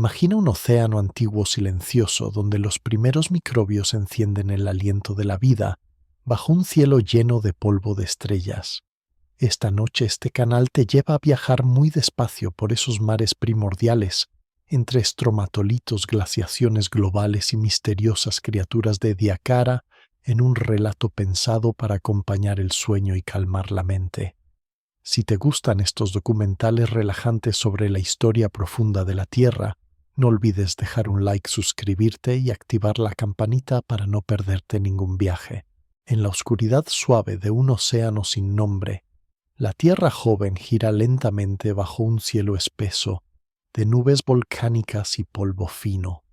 Imagina un océano antiguo silencioso donde los primeros microbios encienden el aliento de la vida bajo un cielo lleno de polvo de estrellas. Esta noche este canal te lleva a viajar muy despacio por esos mares primordiales, entre estromatolitos, glaciaciones globales y misteriosas criaturas de Ediacara, en un relato pensado para acompañar el sueño y calmar la mente. Si te gustan estos documentales relajantes sobre la historia profunda de la Tierra, no olvides dejar un like, suscribirte y activar la campanita para no perderte ningún viaje. En la oscuridad suave de un océano sin nombre, la Tierra joven gira lentamente bajo un cielo espeso, de nubes volcánicas y polvo fino.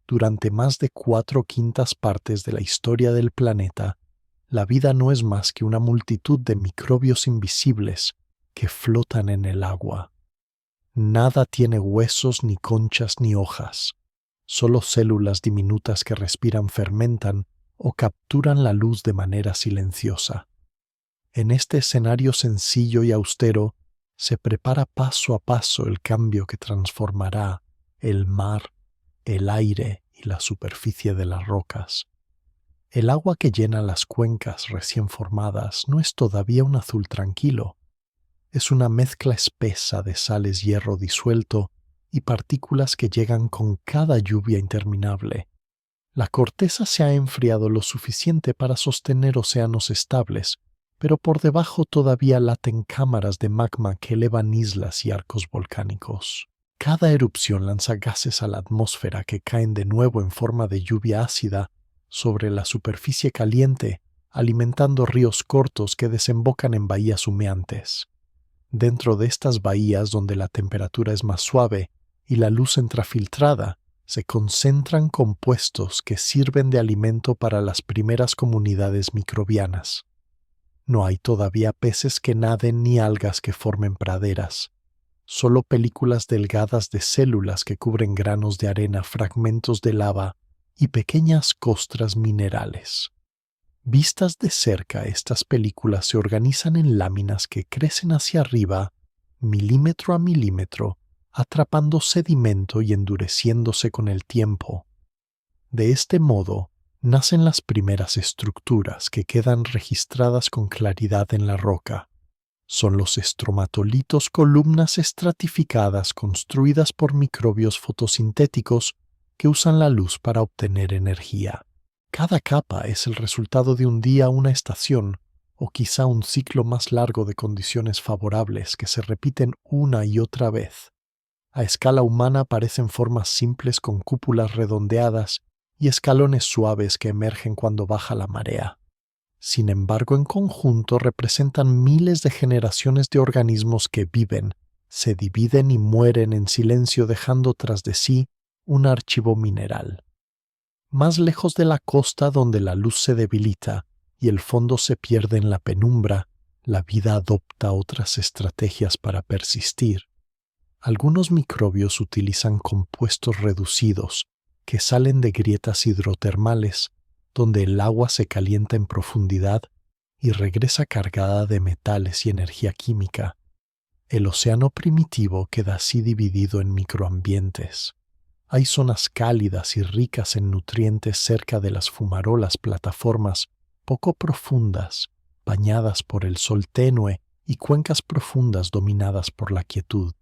Durante más de 4/5 partes de la historia del planeta, la vida no es más que una multitud de microbios invisibles que flotan en el agua. Nada tiene huesos, ni conchas, ni hojas. Solo células diminutas que respiran, fermentan o capturan la luz de manera silenciosa. En este escenario sencillo y austero, se prepara paso a paso el cambio que transformará el mar, el aire y la superficie de las rocas. El agua que llena las cuencas recién formadas no es todavía un azul tranquilo. Es una mezcla espesa de sales, hierro disuelto y partículas que llegan con cada lluvia interminable. La corteza se ha enfriado lo suficiente para sostener océanos estables, pero por debajo todavía laten cámaras de magma que elevan islas y arcos volcánicos. Cada erupción lanza gases a la atmósfera que caen de nuevo en forma de lluvia ácida sobre la superficie caliente, alimentando ríos cortos que desembocan en bahías humeantes. Dentro de estas bahías, donde la temperatura es más suave y la luz entra filtrada, se concentran compuestos que sirven de alimento para las primeras comunidades microbianas. No hay todavía peces que naden ni algas que formen praderas. Solo películas delgadas de células que cubren granos de arena, fragmentos de lava y pequeñas costras minerales. Vistas de cerca, estas películas se organizan en láminas que crecen hacia arriba, milímetro a milímetro, atrapando sedimento y endureciéndose con el tiempo. De este modo, nacen las primeras estructuras que quedan registradas con claridad en la roca. Son los estromatolitos, columnas estratificadas construidas por microbios fotosintéticos que usan la luz para obtener energía. Cada capa es el resultado de un día, una estación, o quizá un ciclo más largo de condiciones favorables que se repiten una y otra vez. A escala humana parecen formas simples con cúpulas redondeadas y escalones suaves que emergen cuando baja la marea. Sin embargo, en conjunto representan miles de generaciones de organismos que viven, se dividen y mueren en silencio, dejando tras de sí un archivo mineral. Más lejos de la costa, donde la luz se debilita y el fondo se pierde en la penumbra, la vida adopta otras estrategias para persistir. Algunos microbios utilizan compuestos reducidos que salen de grietas hidrotermales, donde el agua se calienta en profundidad y regresa cargada de metales y energía química. El océano primitivo queda así dividido en microambientes. Hay zonas cálidas y ricas en nutrientes cerca de las fumarolas, plataformas poco profundas, bañadas por el sol tenue, y cuencas profundas dominadas por la quietud.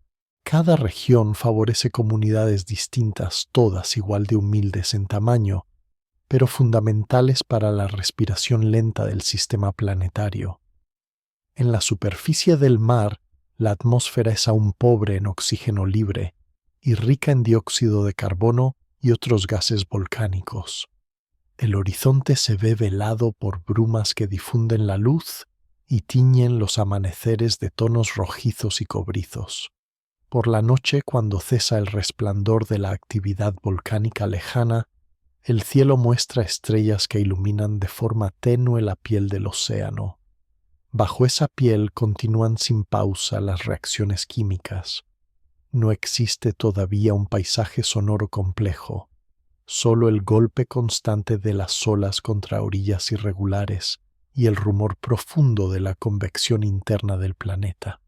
Cada región favorece comunidades distintas, todas igual de humildes en tamaño, pero fundamentales para la respiración lenta del sistema planetario. En la superficie del mar, la atmósfera es aún pobre en oxígeno libre y rica en dióxido de carbono y otros gases volcánicos. El horizonte se ve velado por brumas que difunden la luz y tiñen los amaneceres de tonos rojizos y cobrizos. Por la noche, cuando cesa el resplandor de la actividad volcánica lejana, el cielo muestra estrellas que iluminan de forma tenue la piel del océano. Bajo esa piel continúan sin pausa las reacciones químicas. No existe todavía un paisaje sonoro complejo, solo el golpe constante de las olas contra orillas irregulares y el rumor profundo de la convección interna del planeta.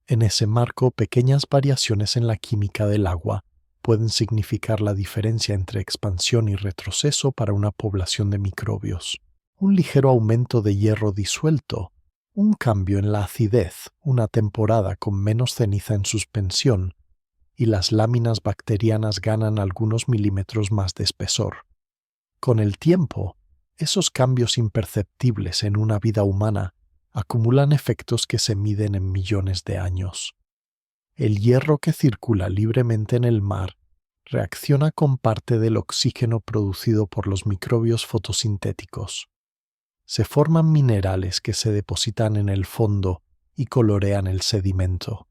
En ese marco, pequeñas variaciones en la química del agua pueden significar la diferencia entre expansión y retroceso para una población de microbios. Un ligero aumento de hierro disuelto, un cambio en la acidez, una temporada con menos ceniza en suspensión, y las láminas bacterianas ganan algunos milímetros más de espesor. Con el tiempo, esos cambios imperceptibles en una vida humana acumulan efectos que se miden en millones de años. El hierro que circula libremente en el mar reacciona con parte del oxígeno producido por los microbios fotosintéticos. Se forman minerales que se depositan en el fondo y colorean el sedimento.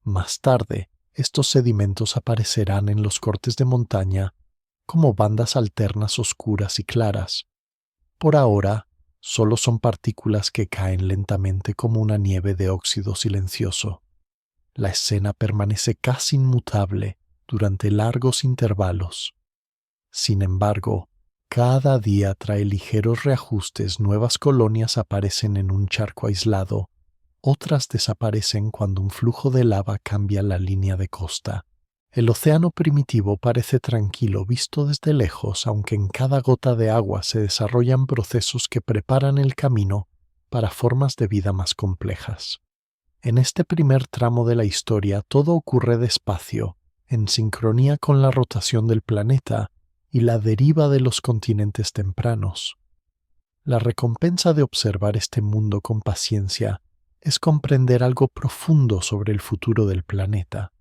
Más tarde, estos sedimentos aparecerán en los cortes de montaña como bandas alternas oscuras y claras. Por ahora, solo son partículas que caen lentamente como una nieve de óxido silencioso. La escena permanece casi inmutable durante largos intervalos. Sin embargo, cada día trae ligeros reajustes, nuevas colonias aparecen en un charco aislado, otras desaparecen cuando un flujo de lava cambia la línea de costa. El océano primitivo parece tranquilo visto desde lejos, aunque en cada gota de agua se desarrollan procesos que preparan el camino para formas de vida más complejas. En este primer tramo de la historia todo ocurre despacio, en sincronía con la rotación del planeta y la deriva de los continentes tempranos. La recompensa de observar este mundo con paciencia es comprender algo profundo sobre el futuro del planeta.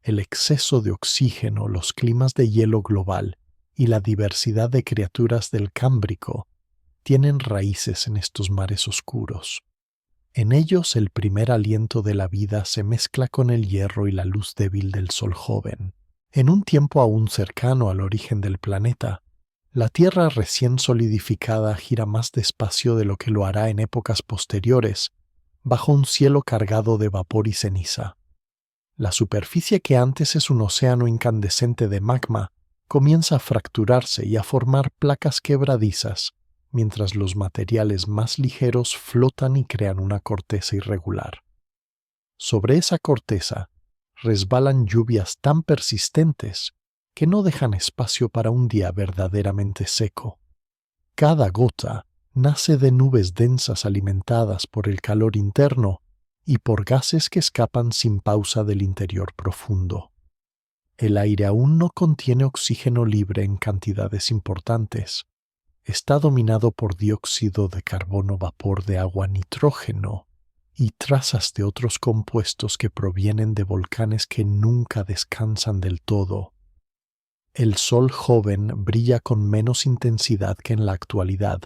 El exceso de oxígeno, los climas de hielo global y la diversidad de criaturas del Cámbrico tienen raíces en estos mares oscuros. En ellos el primer aliento de la vida se mezcla con el hierro y la luz débil del sol joven. En un tiempo aún cercano al origen del planeta, la Tierra recién solidificada gira más despacio de lo que lo hará en épocas posteriores, bajo un cielo cargado de vapor y ceniza. La superficie que antes es un océano incandescente de magma comienza a fracturarse y a formar placas quebradizas, mientras los materiales más ligeros flotan y crean una corteza irregular. Sobre esa corteza resbalan lluvias tan persistentes que no dejan espacio para un día verdaderamente seco. Cada gota nace de nubes densas alimentadas por el calor interno y por gases que escapan sin pausa del interior profundo. El aire aún no contiene oxígeno libre en cantidades importantes. Está dominado por dióxido de carbono, vapor de agua, nitrógeno y trazas de otros compuestos que provienen de volcanes que nunca descansan del todo. El sol joven brilla con menos intensidad que en la actualidad,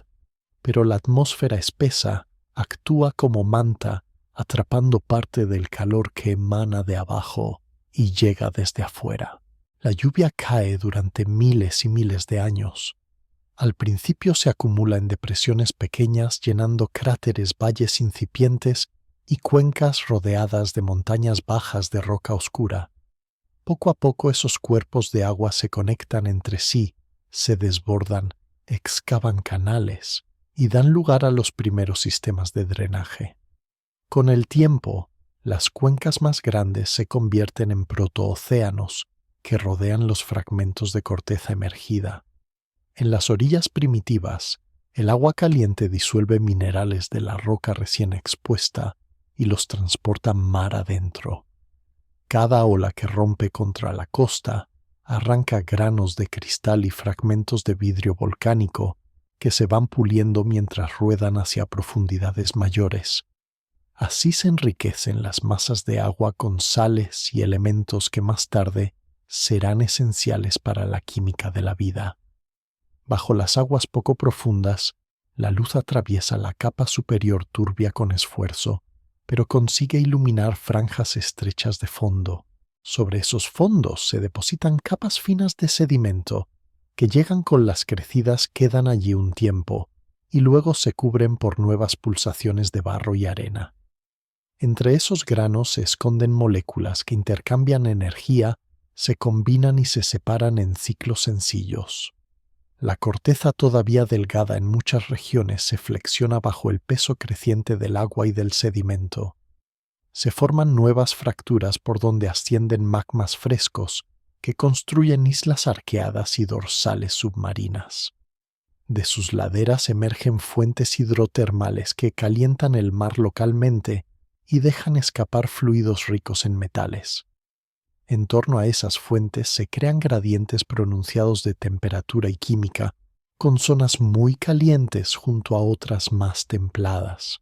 pero la atmósfera espesa actúa como manta, atrapando parte del calor que emana de abajo y llega desde afuera. La lluvia cae durante miles y miles de años. Al principio se acumula en depresiones pequeñas, llenando cráteres, valles incipientes y cuencas rodeadas de montañas bajas de roca oscura. Poco a poco esos cuerpos de agua se conectan entre sí, se desbordan, excavan canales y dan lugar a los primeros sistemas de drenaje. Con el tiempo, las cuencas más grandes se convierten en protoocéanos que rodean los fragmentos de corteza emergida. En las orillas primitivas, el agua caliente disuelve minerales de la roca recién expuesta y los transporta mar adentro. Cada ola que rompe contra la costa arranca granos de cristal y fragmentos de vidrio volcánico que se van puliendo mientras ruedan hacia profundidades mayores. Así se enriquecen las masas de agua con sales y elementos que más tarde serán esenciales para la química de la vida. Bajo las aguas poco profundas, la luz atraviesa la capa superior turbia con esfuerzo, pero consigue iluminar franjas estrechas de fondo. Sobre esos fondos se depositan capas finas de sedimento que llegan con las crecidas, quedan allí un tiempo y luego se cubren por nuevas pulsaciones de barro y arena. Entre esos granos se esconden moléculas que intercambian energía, se combinan y se separan en ciclos sencillos. La corteza todavía delgada en muchas regiones se flexiona bajo el peso creciente del agua y del sedimento. Se forman nuevas fracturas por donde ascienden magmas frescos que construyen islas arqueadas y dorsales submarinas. De sus laderas emergen fuentes hidrotermales que calientan el mar localmente y dejan escapar fluidos ricos en metales. En torno a esas fuentes se crean gradientes pronunciados de temperatura y química, con zonas muy calientes junto a otras más templadas.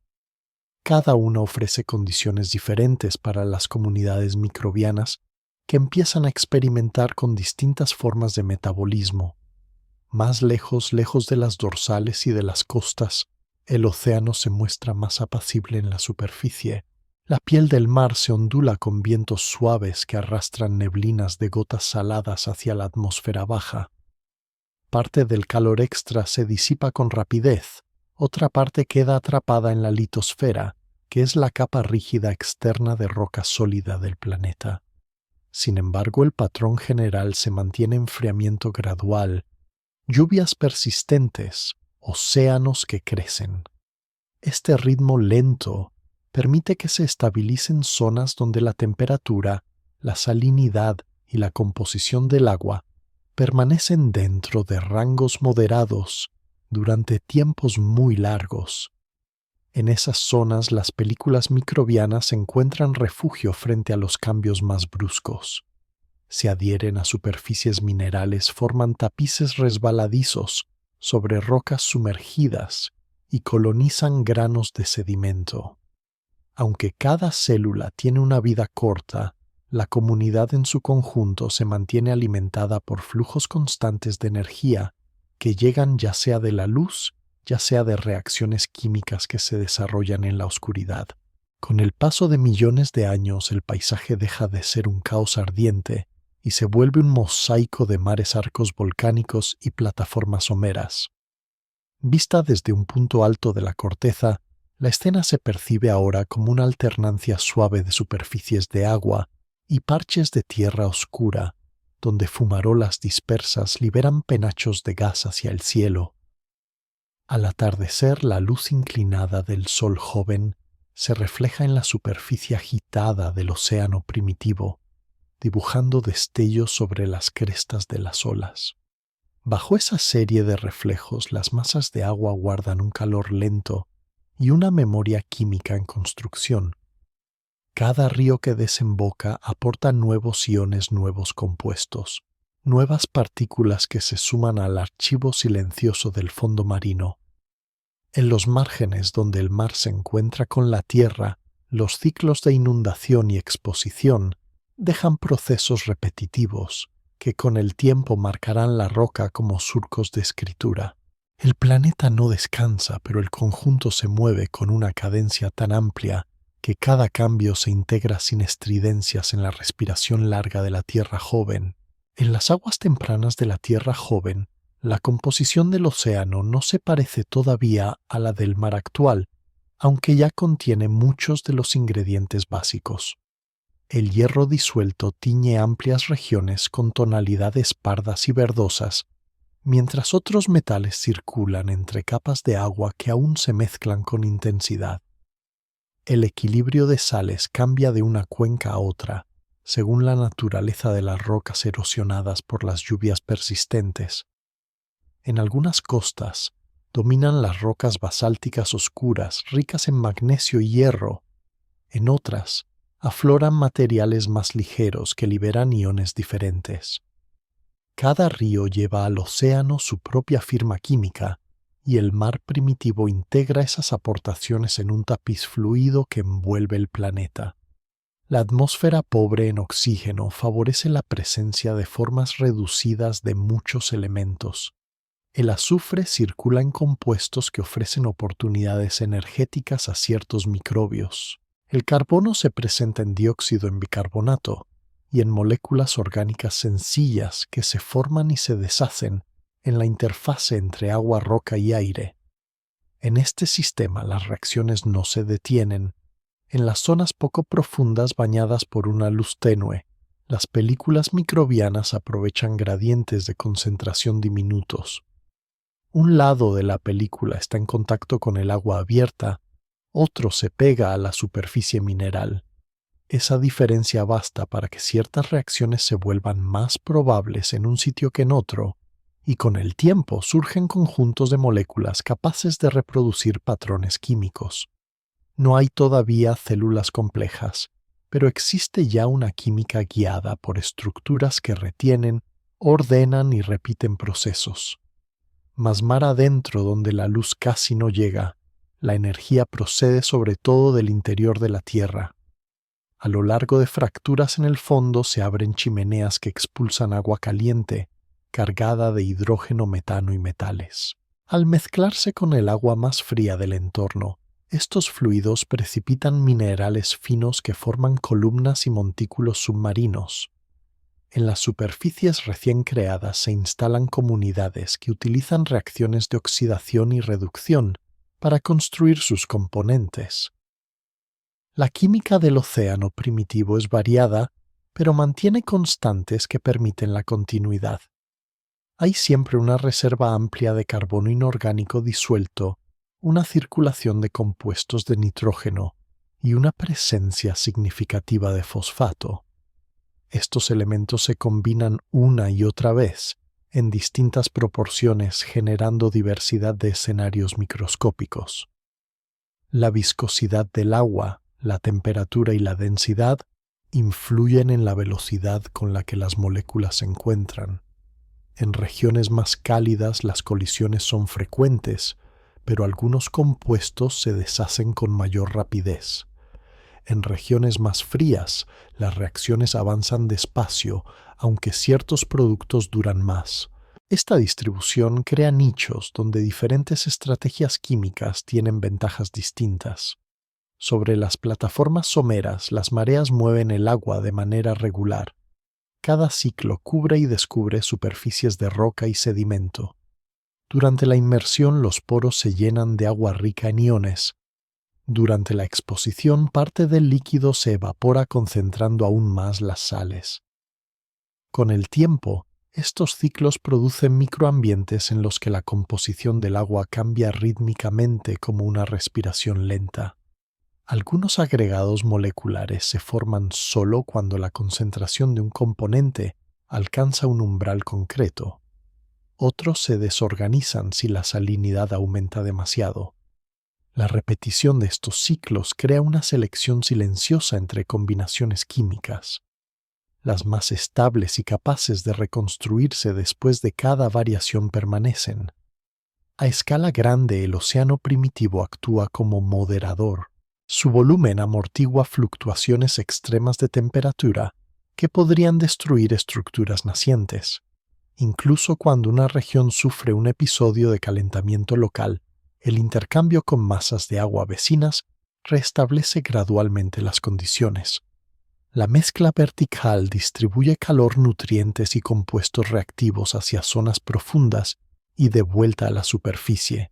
Cada una ofrece condiciones diferentes para las comunidades microbianas que empiezan a experimentar con distintas formas de metabolismo. Más lejos de las dorsales y de las costas, el océano se muestra más apacible en la superficie. La piel del mar se ondula con vientos suaves que arrastran neblinas de gotas saladas hacia la atmósfera baja. Parte del calor extra se disipa con rapidez, otra parte queda atrapada en la litosfera, que es la capa rígida externa de roca sólida del planeta. Sin embargo, el patrón general se mantiene enfriamiento gradual, lluvias persistentes, océanos que crecen. Este ritmo lento permite que se estabilicen zonas donde la temperatura, la salinidad y la composición del agua permanecen dentro de rangos moderados durante tiempos muy largos. En esas zonas las películas microbianas encuentran refugio frente a los cambios más bruscos. Se adhieren a superficies minerales, forman tapices resbaladizos sobre rocas sumergidas y colonizan granos de sedimento. Aunque cada célula tiene una vida corta, la comunidad en su conjunto se mantiene alimentada por flujos constantes de energía que llegan ya sea de la luz, ya sea de reacciones químicas que se desarrollan en la oscuridad. Con el paso de millones de años, el paisaje deja de ser un caos ardiente y se vuelve un mosaico de mares arcos volcánicos y plataformas someras. Vista desde un punto alto de la corteza, la escena se percibe ahora como una alternancia suave de superficies de agua y parches de tierra oscura, donde fumarolas dispersas liberan penachos de gas hacia el cielo. Al atardecer, la luz inclinada del sol joven se refleja en la superficie agitada del océano primitivo, dibujando destellos sobre las crestas de las olas. Bajo esa serie de reflejos, las masas de agua guardan un calor lento y una memoria química en construcción. Cada río que desemboca aporta nuevos iones, nuevos compuestos, nuevas partículas que se suman al archivo silencioso del fondo marino. En los márgenes donde el mar se encuentra con la tierra, los ciclos de inundación y exposición dejan procesos repetitivos que con el tiempo marcarán la roca como surcos de escritura. El planeta no descansa, pero el conjunto se mueve con una cadencia tan amplia que cada cambio se integra sin estridencias en la respiración larga de la Tierra joven. En las aguas tempranas de la Tierra joven, la composición del océano no se parece todavía a la del mar actual, aunque ya contiene muchos de los ingredientes básicos. El hierro disuelto tiñe amplias regiones con tonalidades pardas y verdosas, mientras otros metales circulan entre capas de agua que aún se mezclan con intensidad. El equilibrio de sales cambia de una cuenca a otra, según la naturaleza de las rocas erosionadas por las lluvias persistentes. En algunas costas dominan las rocas basálticas oscuras, ricas en magnesio y hierro. En otras, afloran materiales más ligeros que liberan iones diferentes. Cada río lleva al océano su propia firma química, y el mar primitivo integra esas aportaciones en un tapiz fluido que envuelve el planeta. La atmósfera pobre en oxígeno favorece la presencia de formas reducidas de muchos elementos. El azufre circula en compuestos que ofrecen oportunidades energéticas a ciertos microbios. El carbono se presenta en dióxido en bicarbonato y en moléculas orgánicas sencillas que se forman y se deshacen en la interfase entre agua, roca y aire. En este sistema las reacciones no se detienen. En las zonas poco profundas bañadas por una luz tenue, las películas microbianas aprovechan gradientes de concentración diminutos. Un lado de la película está en contacto con el agua abierta, otro se pega a la superficie mineral. Esa diferencia basta para que ciertas reacciones se vuelvan más probables en un sitio que en otro, y con el tiempo surgen conjuntos de moléculas capaces de reproducir patrones químicos. No hay todavía células complejas, pero existe ya una química guiada por estructuras que retienen, ordenan y repiten procesos. Mas mar adentro, donde la luz casi no llega, la energía procede sobre todo del interior de la Tierra. A lo largo de fracturas en el fondo se abren chimeneas que expulsan agua caliente, cargada de hidrógeno, metano y metales. Al mezclarse con el agua más fría del entorno, estos fluidos precipitan minerales finos que forman columnas y montículos submarinos. En las superficies recién creadas se instalan comunidades que utilizan reacciones de oxidación y reducción para construir sus componentes. La química del océano primitivo es variada, pero mantiene constantes que permiten la continuidad. Hay siempre una reserva amplia de carbono inorgánico disuelto, una circulación de compuestos de nitrógeno y una presencia significativa de fosfato. Estos elementos se combinan una y otra vez, en distintas proporciones, generando diversidad de escenarios microscópicos. La viscosidad del agua, la temperatura y la densidad influyen en la velocidad con la que las moléculas se encuentran. En regiones más cálidas las colisiones son frecuentes, pero algunos compuestos se deshacen con mayor rapidez. En regiones más frías, las reacciones avanzan despacio, aunque ciertos productos duran más. Esta distribución crea nichos donde diferentes estrategias químicas tienen ventajas distintas. Sobre las plataformas someras, las mareas mueven el agua de manera regular. Cada ciclo cubre y descubre superficies de roca y sedimento. Durante la inmersión, los poros se llenan de agua rica en iones. Durante la exposición, parte del líquido se evapora concentrando aún más las sales. Con el tiempo, estos ciclos producen microambientes en los que la composición del agua cambia rítmicamente como una respiración lenta. Algunos agregados moleculares se forman solo cuando la concentración de un componente alcanza un umbral concreto. Otros se desorganizan si la salinidad aumenta demasiado. La repetición de estos ciclos crea una selección silenciosa entre combinaciones químicas. Las más estables y capaces de reconstruirse después de cada variación permanecen. A escala grande, el océano primitivo actúa como moderador. Su volumen amortigua fluctuaciones extremas de temperatura que podrían destruir estructuras nacientes. Incluso cuando una región sufre un episodio de calentamiento local, el intercambio con masas de agua vecinas restablece gradualmente las condiciones. La mezcla vertical distribuye calor, nutrientes y compuestos reactivos hacia zonas profundas y de vuelta a la superficie.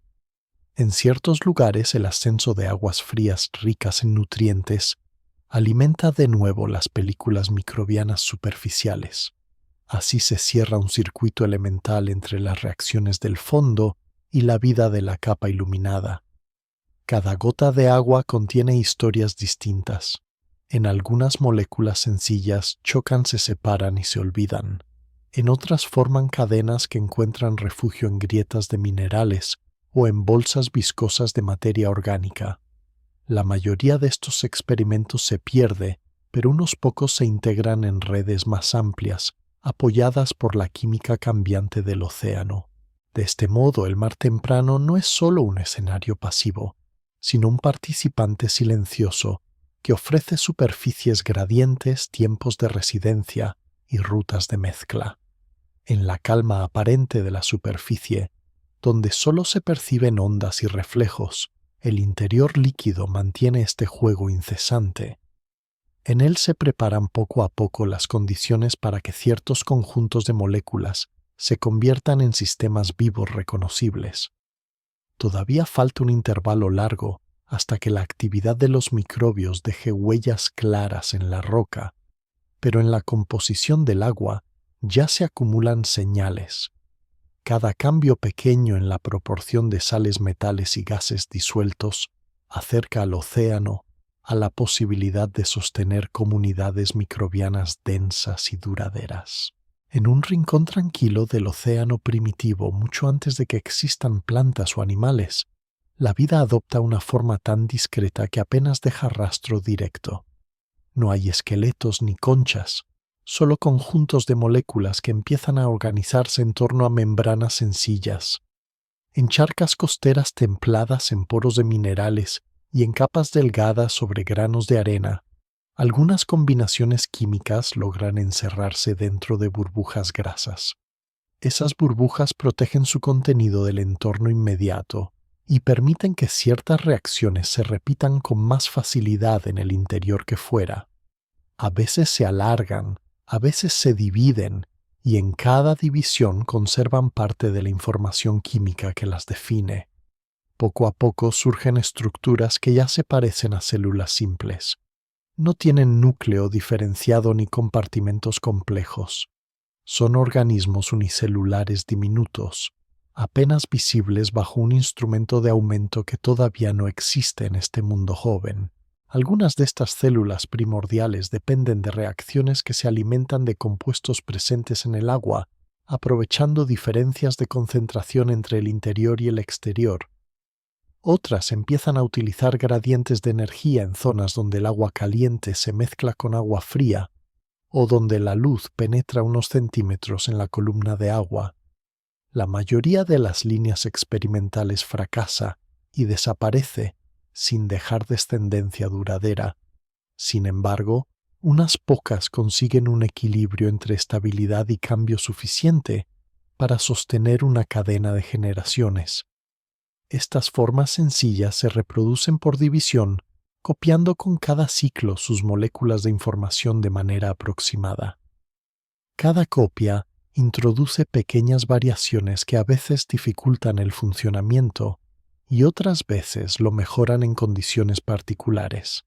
En ciertos lugares, el ascenso de aguas frías ricas en nutrientes alimenta de nuevo las películas microbianas superficiales. Así se cierra un circuito elemental entre las reacciones del fondo y la vida de la capa iluminada. Cada gota de agua contiene historias distintas. En algunas moléculas sencillas chocan, se separan y se olvidan. En otras forman cadenas que encuentran refugio en grietas de minerales o en bolsas viscosas de materia orgánica. La mayoría de estos experimentos se pierde, pero unos pocos se integran en redes más amplias, apoyadas por la química cambiante del océano. De este modo, el mar temprano no es solo un escenario pasivo, sino un participante silencioso que ofrece superficies gradientes, tiempos de residencia y rutas de mezcla. En la calma aparente de la superficie, donde solo se perciben ondas y reflejos, el interior líquido mantiene este juego incesante. En él se preparan poco a poco las condiciones para que ciertos conjuntos de moléculas se conviertan en sistemas vivos reconocibles. Todavía falta un intervalo largo hasta que la actividad de los microbios deje huellas claras en la roca, pero en la composición del agua ya se acumulan señales. Cada cambio pequeño en la proporción de sales, metales y gases disueltos acerca al océano a la posibilidad de sostener comunidades microbianas densas y duraderas. En un rincón tranquilo del océano primitivo, mucho antes de que existan plantas o animales, la vida adopta una forma tan discreta que apenas deja rastro directo. No hay esqueletos ni conchas, solo conjuntos de moléculas que empiezan a organizarse en torno a membranas sencillas. En charcas costeras templadas en poros de minerales y en capas delgadas sobre granos de arena, algunas combinaciones químicas logran encerrarse dentro de burbujas grasas. Esas burbujas protegen su contenido del entorno inmediato y permiten que ciertas reacciones se repitan con más facilidad en el interior que fuera. A veces se alargan, a veces se dividen, y en cada división conservan parte de la información química que las define. Poco a poco surgen estructuras que ya se parecen a células simples. No tienen núcleo diferenciado ni compartimentos complejos. Son organismos unicelulares diminutos, apenas visibles bajo un instrumento de aumento que todavía no existe en este mundo joven. Algunas de estas células primordiales dependen de reacciones que se alimentan de compuestos presentes en el agua, aprovechando diferencias de concentración entre el interior y el exterior. Otras empiezan a utilizar gradientes de energía en zonas donde el agua caliente se mezcla con agua fría o donde la luz penetra unos centímetros en la columna de agua. La mayoría de las líneas experimentales fracasa y desaparece sin dejar descendencia duradera. Sin embargo, unas pocas consiguen un equilibrio entre estabilidad y cambio suficiente para sostener una cadena de generaciones. Estas formas sencillas se reproducen por división, copiando con cada ciclo sus moléculas de información de manera aproximada. Cada copia introduce pequeñas variaciones que a veces dificultan el funcionamiento y otras veces lo mejoran en condiciones particulares.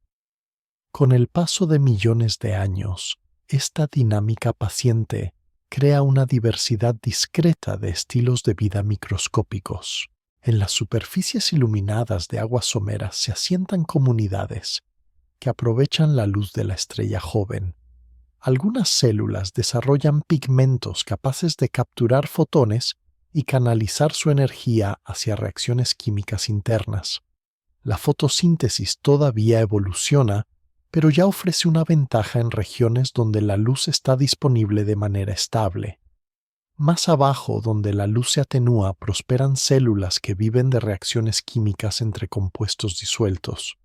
Con el paso de millones de años, esta dinámica paciente crea una diversidad discreta de estilos de vida microscópicos. En las superficies iluminadas de aguas someras se asientan comunidades que aprovechan la luz de la estrella joven. Algunas células desarrollan pigmentos capaces de capturar fotones y canalizar su energía hacia reacciones químicas internas. La fotosíntesis todavía evoluciona, pero ya ofrece una ventaja en regiones donde la luz está disponible de manera estable. Más abajo, donde la luz se atenúa, prosperan células que viven de reacciones químicas entre compuestos disueltos.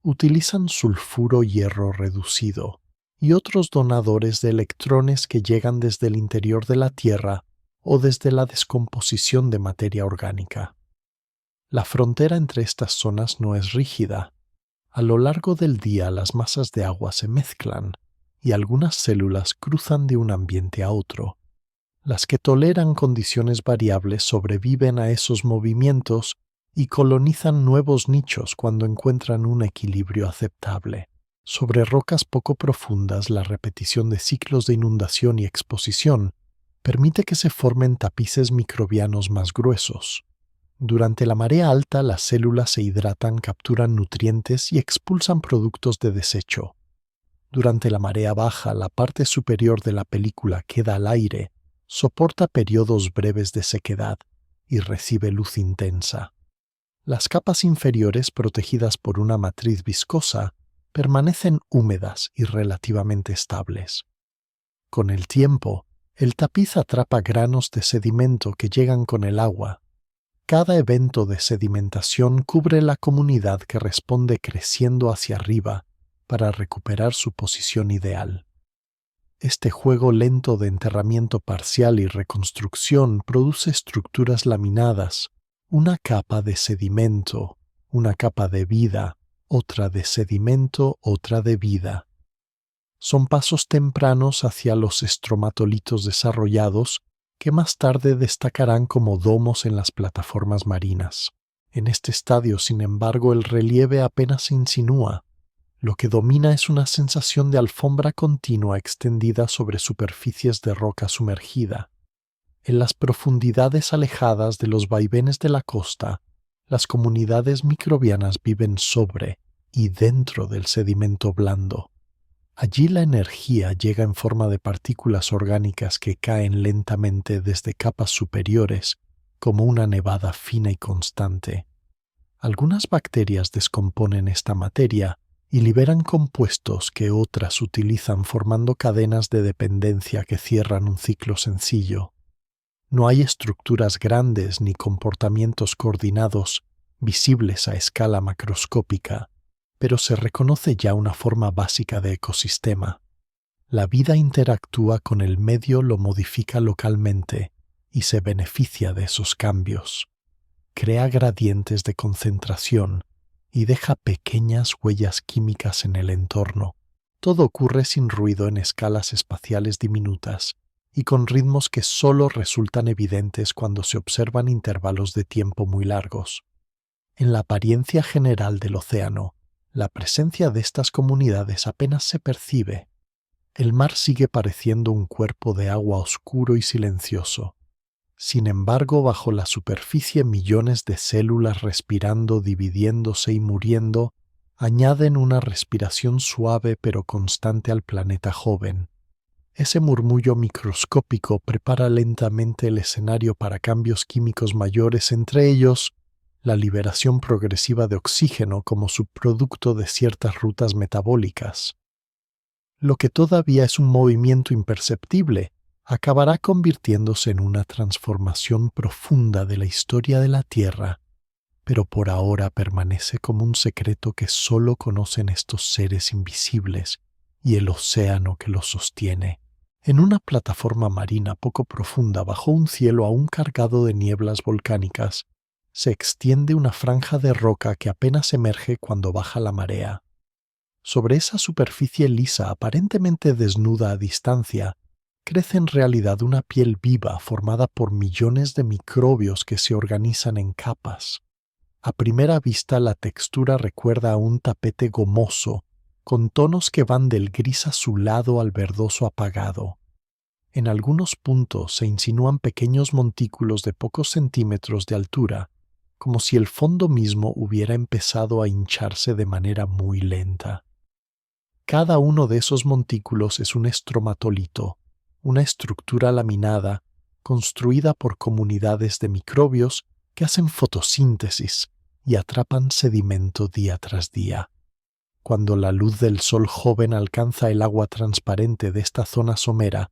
Utilizan sulfuro-hierro reducido y otros donadores de electrones que llegan desde el interior de la Tierra o desde la descomposición de materia orgánica. La frontera entre estas zonas no es rígida. A lo largo del día las masas de agua se mezclan y algunas células cruzan de un ambiente a otro. Las que toleran condiciones variables sobreviven a esos movimientos y colonizan nuevos nichos cuando encuentran un equilibrio aceptable. Sobre rocas poco profundas, la repetición de ciclos de inundación y exposición permite que se formen tapices microbianos más gruesos. Durante la marea alta, las células se hidratan, capturan nutrientes y expulsan productos de desecho. Durante la marea baja, la parte superior de la película queda al aire, soporta periodos breves de sequedad y recibe luz intensa. Las capas inferiores, protegidas por una matriz viscosa, permanecen húmedas y relativamente estables. Con el tiempo, el tapiz atrapa granos de sedimento que llegan con el agua. Cada evento de sedimentación cubre la comunidad que responde creciendo hacia arriba para recuperar su posición ideal. Este juego lento de enterramiento parcial y reconstrucción produce estructuras laminadas, una capa de sedimento, una capa de vida, otra de sedimento, otra de vida. Son pasos tempranos hacia los estromatolitos desarrollados que más tarde destacarán como domos en las plataformas marinas. En este estadio, sin embargo, el relieve apenas se insinúa. Lo que domina es una sensación de alfombra continua extendida sobre superficies de roca sumergida. En las profundidades alejadas de los vaivenes de la costa, las comunidades microbianas viven sobre y dentro del sedimento blando. Allí la energía llega en forma de partículas orgánicas que caen lentamente desde capas superiores como una nevada fina y constante. Algunas bacterias descomponen esta materia y liberan compuestos que otras utilizan formando cadenas de dependencia que cierran un ciclo sencillo. No hay estructuras grandes ni comportamientos coordinados visibles a escala macroscópica, pero se reconoce ya una forma básica de ecosistema. La vida interactúa con el medio, lo modifica localmente y se beneficia de esos cambios. Crea gradientes de concentración y deja pequeñas huellas químicas en el entorno. Todo ocurre sin ruido en escalas espaciales diminutas y con ritmos que solo resultan evidentes cuando se observan intervalos de tiempo muy largos. En la apariencia general del océano, la presencia de estas comunidades apenas se percibe. El mar sigue pareciendo un cuerpo de agua oscuro y silencioso. Sin embargo, bajo la superficie millones de células respirando, dividiéndose y muriendo, añaden una respiración suave pero constante al planeta joven. Ese murmullo microscópico prepara lentamente el escenario para cambios químicos mayores, entre ellos la liberación progresiva de oxígeno como subproducto de ciertas rutas metabólicas. Lo que todavía es un movimiento imperceptible, acabará convirtiéndose en una transformación profunda de la historia de la Tierra, pero por ahora permanece como un secreto que solo conocen estos seres invisibles y el océano que los sostiene. En una plataforma marina poco profunda bajo un cielo aún cargado de nieblas volcánicas, se extiende una franja de roca que apenas emerge cuando baja la marea. Sobre esa superficie lisa, aparentemente desnuda a distancia, crece en realidad una piel viva formada por millones de microbios que se organizan en capas. A primera vista la textura recuerda a un tapete gomoso, con tonos que van del gris azulado al verdoso apagado. En algunos puntos se insinúan pequeños montículos de pocos centímetros de altura, como si el fondo mismo hubiera empezado a hincharse de manera muy lenta. Cada uno de esos montículos es un estromatolito, una estructura laminada construida por comunidades de microbios que hacen fotosíntesis y atrapan sedimento día tras día. Cuando la luz del sol joven alcanza el agua transparente de esta zona somera,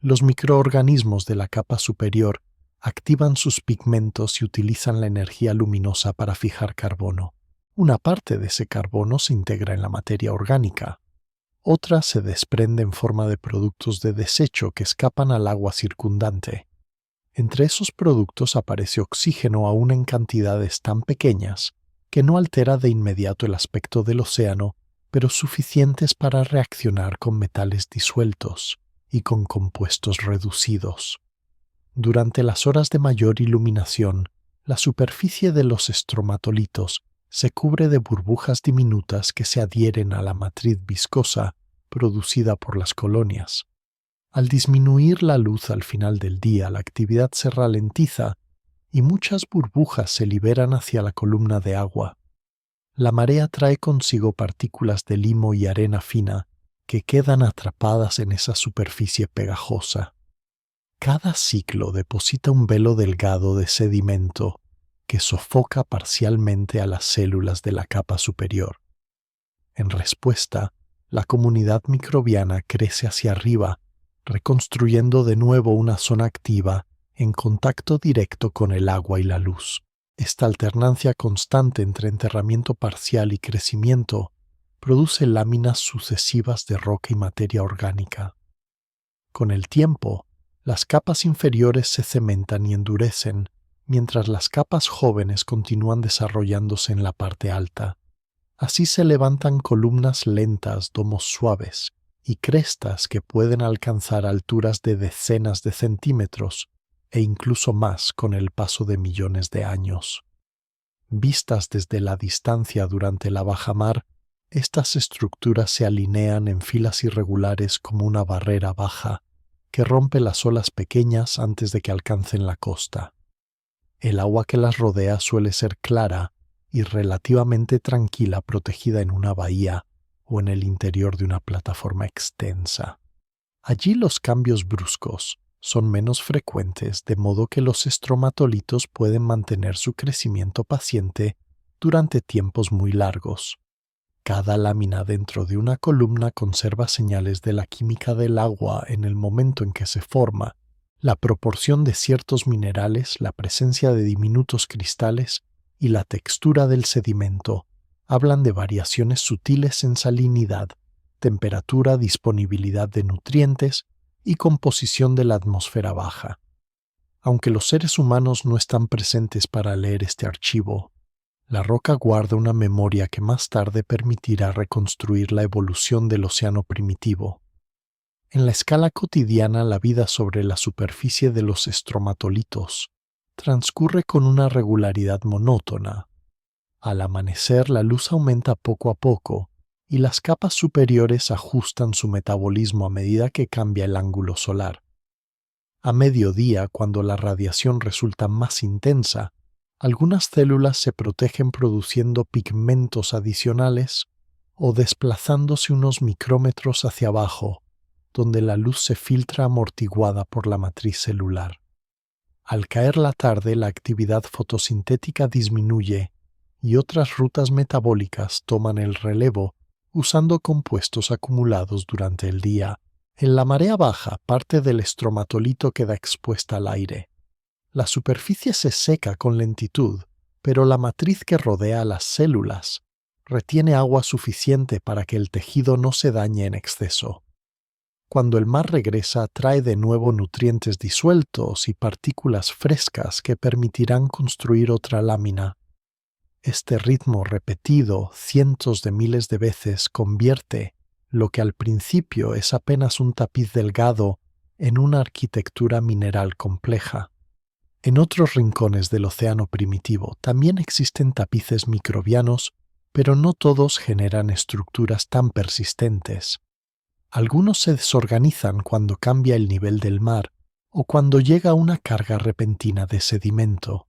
los microorganismos de la capa superior activan sus pigmentos y utilizan la energía luminosa para fijar carbono. Una parte de ese carbono se integra en la materia orgánica. Otra se desprende en forma de productos de desecho que escapan al agua circundante. Entre esos productos aparece oxígeno aún en cantidades tan pequeñas que no altera de inmediato el aspecto del océano, pero suficientes para reaccionar con metales disueltos y con compuestos reducidos. Durante las horas de mayor iluminación, la superficie de los estromatolitos se cubre de burbujas diminutas que se adhieren a la matriz viscosa producida por las colonias. Al disminuir la luz al final del día, la actividad se ralentiza y muchas burbujas se liberan hacia la columna de agua. La marea trae consigo partículas de limo y arena fina que quedan atrapadas en esa superficie pegajosa. Cada ciclo deposita un velo delgado de sedimento que sofoca parcialmente a las células de la capa superior. En respuesta, la comunidad microbiana crece hacia arriba, reconstruyendo de nuevo una zona activa en contacto directo con el agua y la luz. Esta alternancia constante entre enterramiento parcial y crecimiento produce láminas sucesivas de roca y materia orgánica. Con el tiempo, las capas inferiores se cementan y endurecen, mientras las capas jóvenes continúan desarrollándose en la parte alta. Así se levantan columnas lentas, domos suaves y crestas que pueden alcanzar alturas de decenas de centímetros e incluso más con el paso de millones de años. Vistas desde la distancia durante la bajamar, estas estructuras se alinean en filas irregulares como una barrera baja que rompe las olas pequeñas antes de que alcancen la costa. El agua que las rodea suele ser clara y relativamente tranquila protegida en una bahía o en el interior de una plataforma extensa. Allí los cambios bruscos son menos frecuentes, de modo que los estromatolitos pueden mantener su crecimiento paciente durante tiempos muy largos. Cada lámina dentro de una columna conserva señales de la química del agua en el momento en que se forma, la proporción de ciertos minerales, la presencia de diminutos cristales y la textura del sedimento. Hablan de variaciones sutiles en salinidad, temperatura, disponibilidad de nutrientes y composición de la atmósfera baja. Aunque los seres humanos no están presentes para leer este archivo, la roca guarda una memoria que más tarde permitirá reconstruir la evolución del océano primitivo. En la escala cotidiana, la vida sobre la superficie de los estromatolitos transcurre con una regularidad monótona. Al amanecer, la luz aumenta poco a poco y las capas superiores ajustan su metabolismo a medida que cambia el ángulo solar. A mediodía, cuando la radiación resulta más intensa, algunas células se protegen produciendo pigmentos adicionales o desplazándose unos micrómetros hacia abajo, donde la luz se filtra amortiguada por la matriz celular. Al caer la tarde, la actividad fotosintética disminuye y otras rutas metabólicas toman el relevo usando compuestos acumulados durante el día. En la marea baja, parte del estromatolito queda expuesta al aire. La superficie se seca con lentitud, pero la matriz que rodea a las células retiene agua suficiente para que el tejido no se dañe en exceso. Cuando el mar regresa, trae de nuevo nutrientes disueltos y partículas frescas que permitirán construir otra lámina. Este ritmo repetido cientos de miles de veces convierte lo que al principio es apenas un tapiz delgado en una arquitectura mineral compleja. En otros rincones del océano primitivo también existen tapices microbianos, pero no todos generan estructuras tan persistentes. Algunos se desorganizan cuando cambia el nivel del mar o cuando llega una carga repentina de sedimento.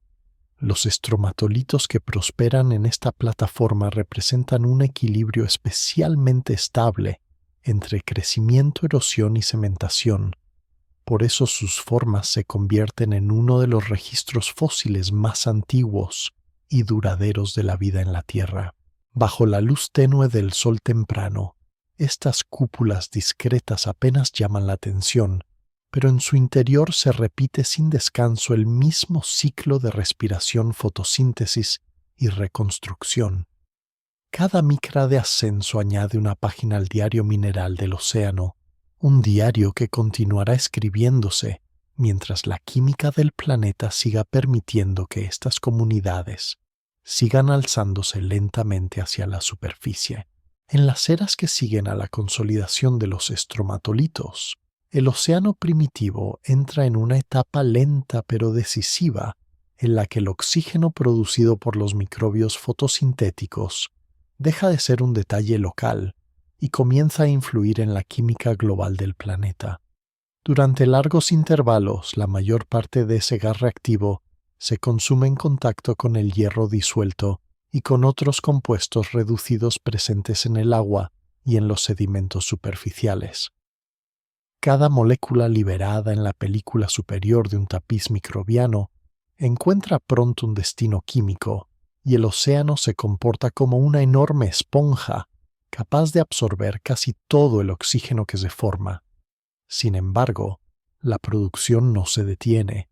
Los estromatolitos que prosperan en esta plataforma representan un equilibrio especialmente estable entre crecimiento, erosión y cementación. Por eso sus formas se convierten en uno de los registros fósiles más antiguos y duraderos de la vida en la Tierra. Bajo la luz tenue del sol temprano, estas cúpulas discretas apenas llaman la atención, pero en su interior se repite sin descanso el mismo ciclo de respiración, fotosíntesis y reconstrucción. Cada micra de ascenso añade una página al diario mineral del océano, un diario que continuará escribiéndose mientras la química del planeta siga permitiendo que estas comunidades sigan alzándose lentamente hacia la superficie. En las eras que siguen a la consolidación de los estromatolitos, el océano primitivo entra en una etapa lenta pero decisiva en la que el oxígeno producido por los microbios fotosintéticos deja de ser un detalle local y comienza a influir en la química global del planeta. Durante largos intervalos, la mayor parte de ese gas reactivo se consume en contacto con el hierro disuelto y con otros compuestos reducidos presentes en el agua y en los sedimentos superficiales. Cada molécula liberada en la película superior de un tapiz microbiano encuentra pronto un destino químico, y el océano se comporta como una enorme esponja capaz de absorber casi todo el oxígeno que se forma. Sin embargo, la producción no se detiene.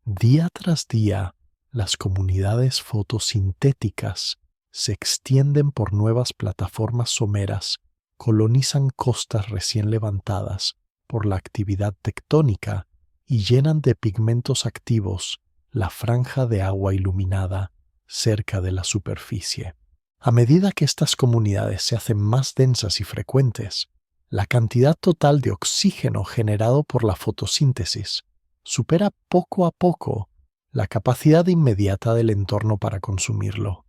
Día tras día, las comunidades fotosintéticas se extienden por nuevas plataformas someras, colonizan costas recién levantadas por la actividad tectónica y llenan de pigmentos activos la franja de agua iluminada cerca de la superficie. A medida que estas comunidades se hacen más densas y frecuentes, la cantidad total de oxígeno generado por la fotosíntesis supera poco a poco la capacidad inmediata del entorno para consumirlo.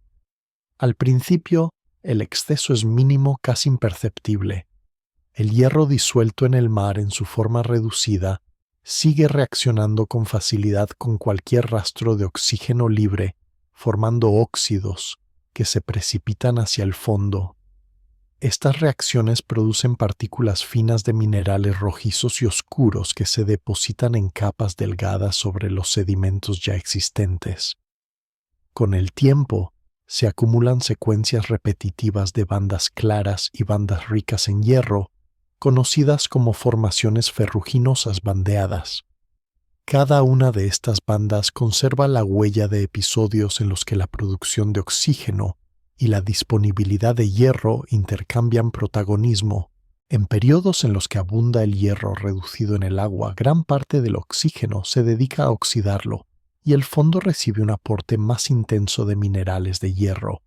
Al principio, el exceso es mínimo, casi imperceptible. El hierro disuelto en el mar en su forma reducida sigue reaccionando con facilidad con cualquier rastro de oxígeno libre, formando óxidos que se precipitan hacia el fondo. Estas reacciones producen partículas finas de minerales rojizos y oscuros que se depositan en capas delgadas sobre los sedimentos ya existentes. Con el tiempo, se acumulan secuencias repetitivas de bandas claras y bandas ricas en hierro, conocidas como formaciones ferruginosas bandeadas. Cada una de estas bandas conserva la huella de episodios en los que la producción de oxígeno y la disponibilidad de hierro intercambian protagonismo. En periodos en los que abunda el hierro reducido en el agua, gran parte del oxígeno se dedica a oxidarlo y el fondo recibe un aporte más intenso de minerales de hierro.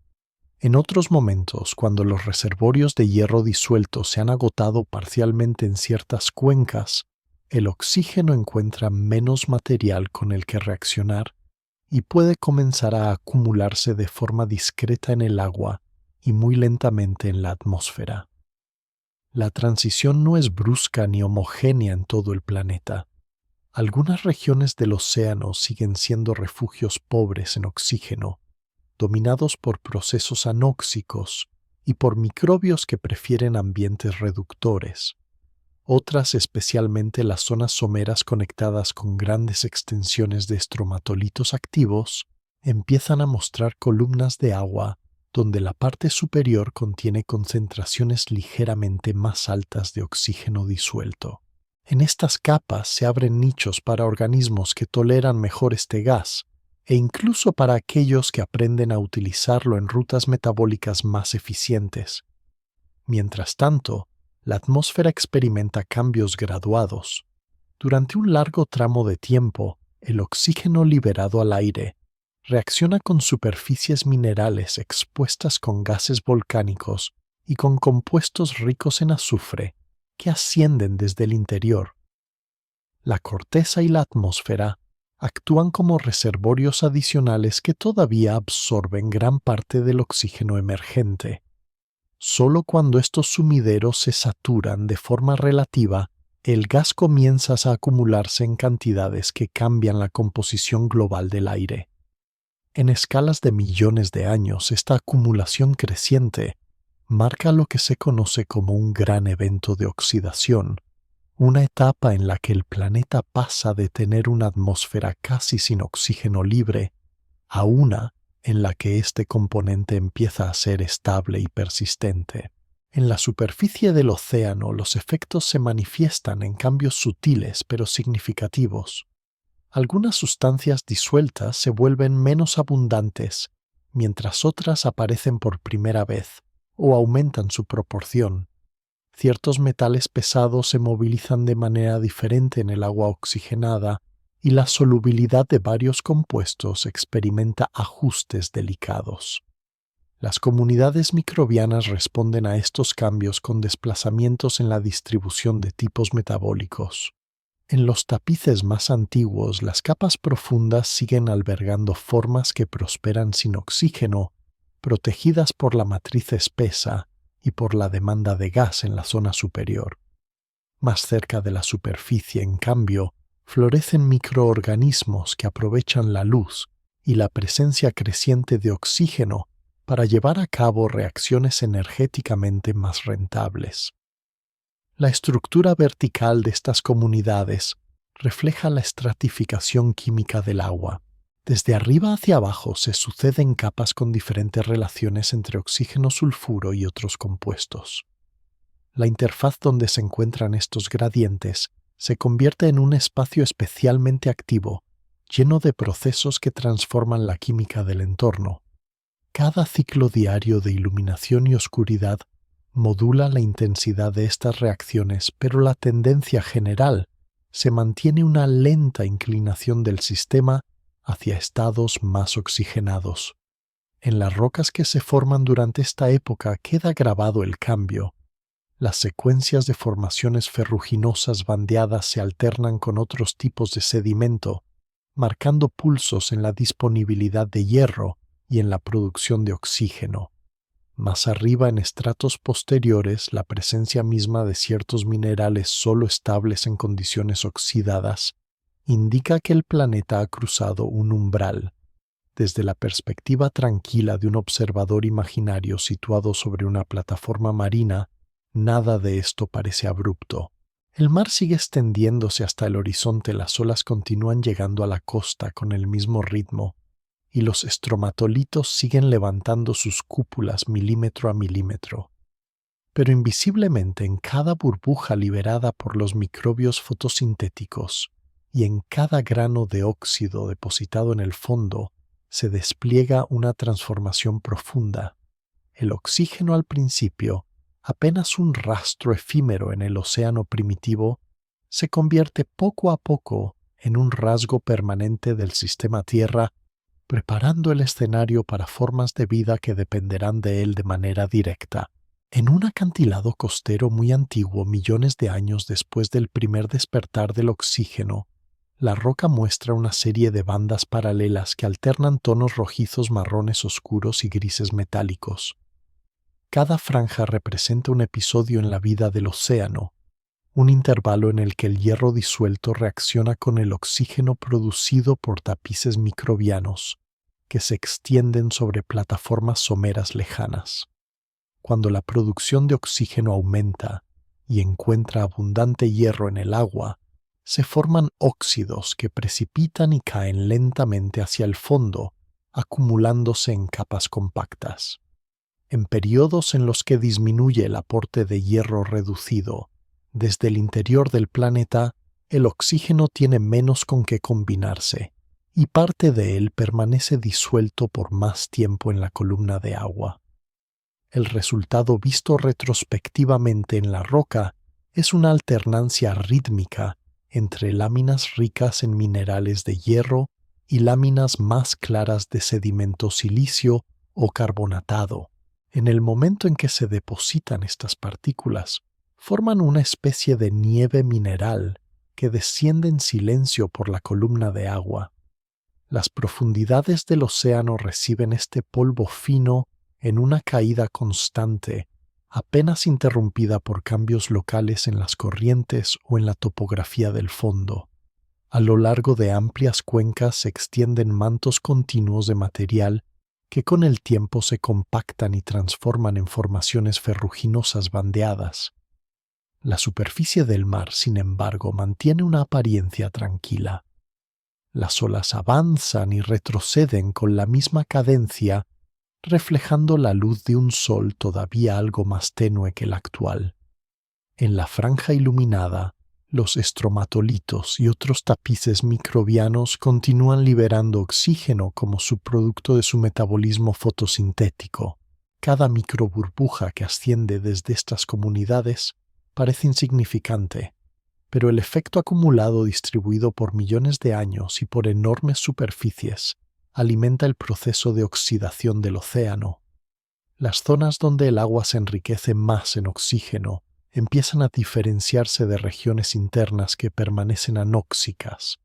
En otros momentos, cuando los reservorios de hierro disuelto se han agotado parcialmente en ciertas cuencas, el oxígeno encuentra menos material con el que reaccionar y puede comenzar a acumularse de forma discreta en el agua y muy lentamente en la atmósfera. La transición no es brusca ni homogénea en todo el planeta. Algunas regiones del océano siguen siendo refugios pobres en oxígeno, dominados por procesos anóxicos y por microbios que prefieren ambientes reductores. Otras, especialmente las zonas someras conectadas con grandes extensiones de estromatolitos activos, empiezan a mostrar columnas de agua donde la parte superior contiene concentraciones ligeramente más altas de oxígeno disuelto. En estas capas se abren nichos para organismos que toleran mejor este gas, e incluso para aquellos que aprenden a utilizarlo en rutas metabólicas más eficientes. Mientras tanto, la atmósfera experimenta cambios graduados. Durante un largo tramo de tiempo, el oxígeno liberado al aire reacciona con superficies minerales expuestas con gases volcánicos y con compuestos ricos en azufre que ascienden desde el interior. La corteza y la atmósfera actúan como reservorios adicionales que todavía absorben gran parte del oxígeno emergente. Solo cuando estos sumideros se saturan de forma relativa, el gas comienza a acumularse en cantidades que cambian la composición global del aire. En escalas de millones de años, esta acumulación creciente marca lo que se conoce como un gran evento de oxidación, una etapa en la que el planeta pasa de tener una atmósfera casi sin oxígeno libre a una en la que este componente empieza a ser estable y persistente. En la superficie del océano, los efectos se manifiestan en cambios sutiles pero significativos. Algunas sustancias disueltas se vuelven menos abundantes, mientras otras aparecen por primera vez o aumentan su proporción. Ciertos metales pesados se movilizan de manera diferente en el agua oxigenada y la solubilidad de varios compuestos experimenta ajustes delicados. Las comunidades microbianas responden a estos cambios con desplazamientos en la distribución de tipos metabólicos. En los tapices más antiguos, las capas profundas siguen albergando formas que prosperan sin oxígeno, protegidas por la matriz espesa y por la demanda de gas en la zona superior. Más cerca de la superficie, en cambio, florecen microorganismos que aprovechan la luz y la presencia creciente de oxígeno para llevar a cabo reacciones energéticamente más rentables. La estructura vertical de estas comunidades refleja la estratificación química del agua. Desde arriba hacia abajo se suceden capas con diferentes relaciones entre oxígeno, sulfuro y otros compuestos. La interfaz donde se encuentran estos gradientes se convierte en un espacio especialmente activo, lleno de procesos que transforman la química del entorno. Cada ciclo diario de iluminación y oscuridad modula la intensidad de estas reacciones, pero la tendencia general se mantiene una lenta inclinación del sistema hacia estados más oxigenados. En las rocas que se forman durante esta época queda grabado el cambio. Las secuencias de formaciones ferruginosas bandeadas se alternan con otros tipos de sedimento, marcando pulsos en la disponibilidad de hierro y en la producción de oxígeno. Más arriba, en estratos posteriores, la presencia misma de ciertos minerales solo estables en condiciones oxidadas indica que el planeta ha cruzado un umbral. Desde la perspectiva tranquila de un observador imaginario situado sobre una plataforma marina, nada de esto parece abrupto. El mar sigue extendiéndose hasta el horizonte, las olas continúan llegando a la costa con el mismo ritmo, y los estromatolitos siguen levantando sus cúpulas milímetro a milímetro. Pero invisiblemente en cada burbuja liberada por los microbios fotosintéticos y en cada grano de óxido depositado en el fondo, se despliega una transformación profunda. El oxígeno al principio, apenas un rastro efímero en el océano primitivo, se convierte poco a poco en un rasgo permanente del sistema Tierra, preparando el escenario para formas de vida que dependerán de él de manera directa. En un acantilado costero muy antiguo, millones de años después del primer despertar del oxígeno, la roca muestra una serie de bandas paralelas que alternan tonos rojizos, marrones oscuros y grises metálicos. Cada franja representa un episodio en la vida del océano, un intervalo en el que el hierro disuelto reacciona con el oxígeno producido por tapices microbianos que se extienden sobre plataformas someras lejanas. Cuando la producción de oxígeno aumenta y encuentra abundante hierro en el agua, se forman óxidos que precipitan y caen lentamente hacia el fondo, acumulándose en capas compactas. En periodos en los que disminuye el aporte de hierro reducido, desde el interior del planeta, el oxígeno tiene menos con qué combinarse, y parte de él permanece disuelto por más tiempo en la columna de agua. El resultado visto retrospectivamente en la roca es una alternancia rítmica entre láminas ricas en minerales de hierro y láminas más claras de sedimento silicio o carbonatado. En el momento en que se depositan estas partículas, forman una especie de nieve mineral que desciende en silencio por la columna de agua. Las profundidades del océano reciben este polvo fino en una caída constante, apenas interrumpida por cambios locales en las corrientes o en la topografía del fondo. A lo largo de amplias cuencas se extienden mantos continuos de material que con el tiempo se compactan y transforman en formaciones ferruginosas bandeadas. La superficie del mar, sin embargo, mantiene una apariencia tranquila. Las olas avanzan y retroceden con la misma cadencia, reflejando la luz de un sol todavía algo más tenue que el actual. En la franja iluminada, los estromatolitos y otros tapices microbianos continúan liberando oxígeno como subproducto de su metabolismo fotosintético. Cada microburbuja que asciende desde estas comunidades parece insignificante, pero el efecto acumulado distribuido por millones de años y por enormes superficies alimenta el proceso de oxidación del océano. Las zonas donde el agua se enriquece más en oxígeno empiezan a diferenciarse de regiones internas que permanecen anóxicas.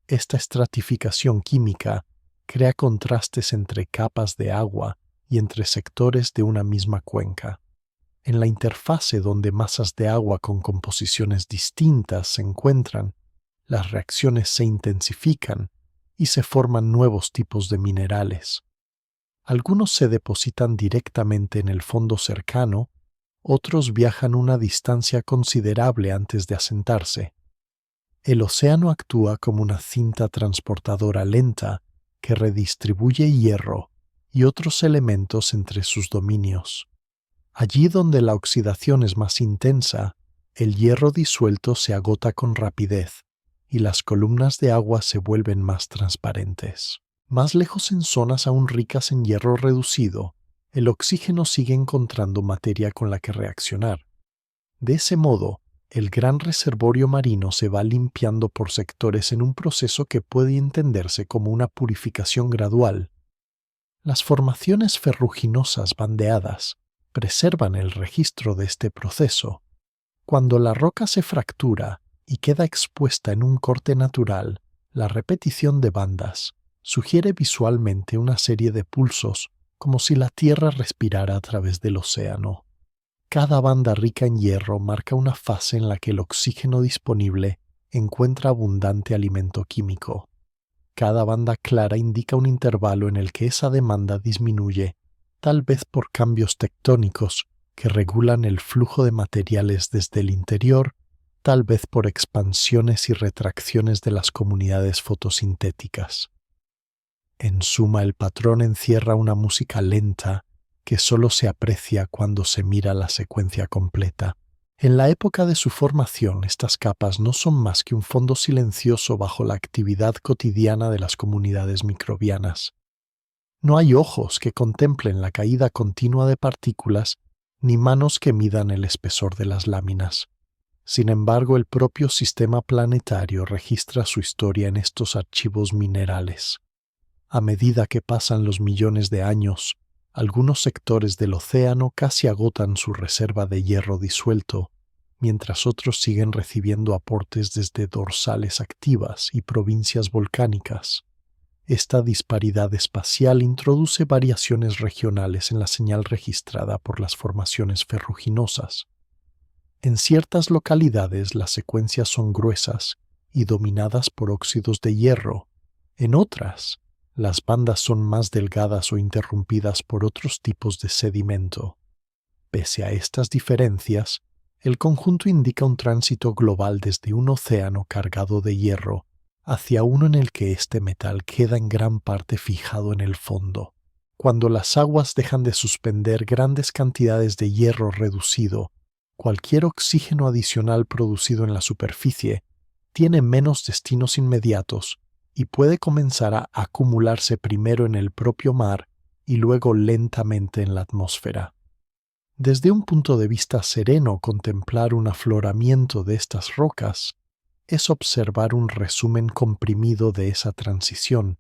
Esta estratificación química crea contrastes entre capas de agua y entre sectores de una misma cuenca. En la interfase donde masas de agua con composiciones distintas se encuentran, las reacciones se intensifican y se forman nuevos tipos de minerales. Algunos se depositan directamente en el fondo cercano, otros viajan una distancia considerable antes de asentarse. El océano actúa como una cinta transportadora lenta que redistribuye hierro y otros elementos entre sus dominios. Allí donde la oxidación es más intensa, el hierro disuelto se agota con rapidez y las columnas de agua se vuelven más transparentes. Más lejos, en zonas aún ricas en hierro reducido, el oxígeno sigue encontrando materia con la que reaccionar. De ese modo, el gran reservorio marino se va limpiando por sectores en un proceso que puede entenderse como una purificación gradual. Las formaciones ferruginosas bandeadas preservan el registro de este proceso. Cuando la roca se fractura y queda expuesta en un corte natural, la repetición de bandas sugiere visualmente una serie de pulsos como si la Tierra respirara a través del océano. Cada banda rica en hierro marca una fase en la que el oxígeno disponible encuentra abundante alimento químico. Cada banda clara indica un intervalo en el que esa demanda disminuye, tal vez por cambios tectónicos que regulan el flujo de materiales desde el interior, tal vez por expansiones y retracciones de las comunidades fotosintéticas. En suma, el patrón encierra una música lenta que solo se aprecia cuando se mira la secuencia completa. En la época de su formación, estas capas no son más que un fondo silencioso bajo la actividad cotidiana de las comunidades microbianas. No hay ojos que contemplen la caída continua de partículas, ni manos que midan el espesor de las láminas. Sin embargo, el propio sistema planetario registra su historia en estos archivos minerales. A medida que pasan los millones de años, algunos sectores del océano casi agotan su reserva de hierro disuelto, mientras otros siguen recibiendo aportes desde dorsales activas y provincias volcánicas. Esta disparidad espacial introduce variaciones regionales en la señal registrada por las formaciones ferruginosas. En ciertas localidades las secuencias son gruesas y dominadas por óxidos de hierro. En otras, las bandas son más delgadas o interrumpidas por otros tipos de sedimento. Pese a estas diferencias, el conjunto indica un tránsito global desde un océano cargado de hierro hacia uno en el que este metal queda en gran parte fijado en el fondo. Cuando las aguas dejan de suspender grandes cantidades de hierro reducido, cualquier oxígeno adicional producido en la superficie tiene menos destinos inmediatos y puede comenzar a acumularse primero en el propio mar y luego lentamente en la atmósfera. Desde un punto de vista sereno, contemplar un afloramiento de estas rocas es observar un resumen comprimido de esa transición.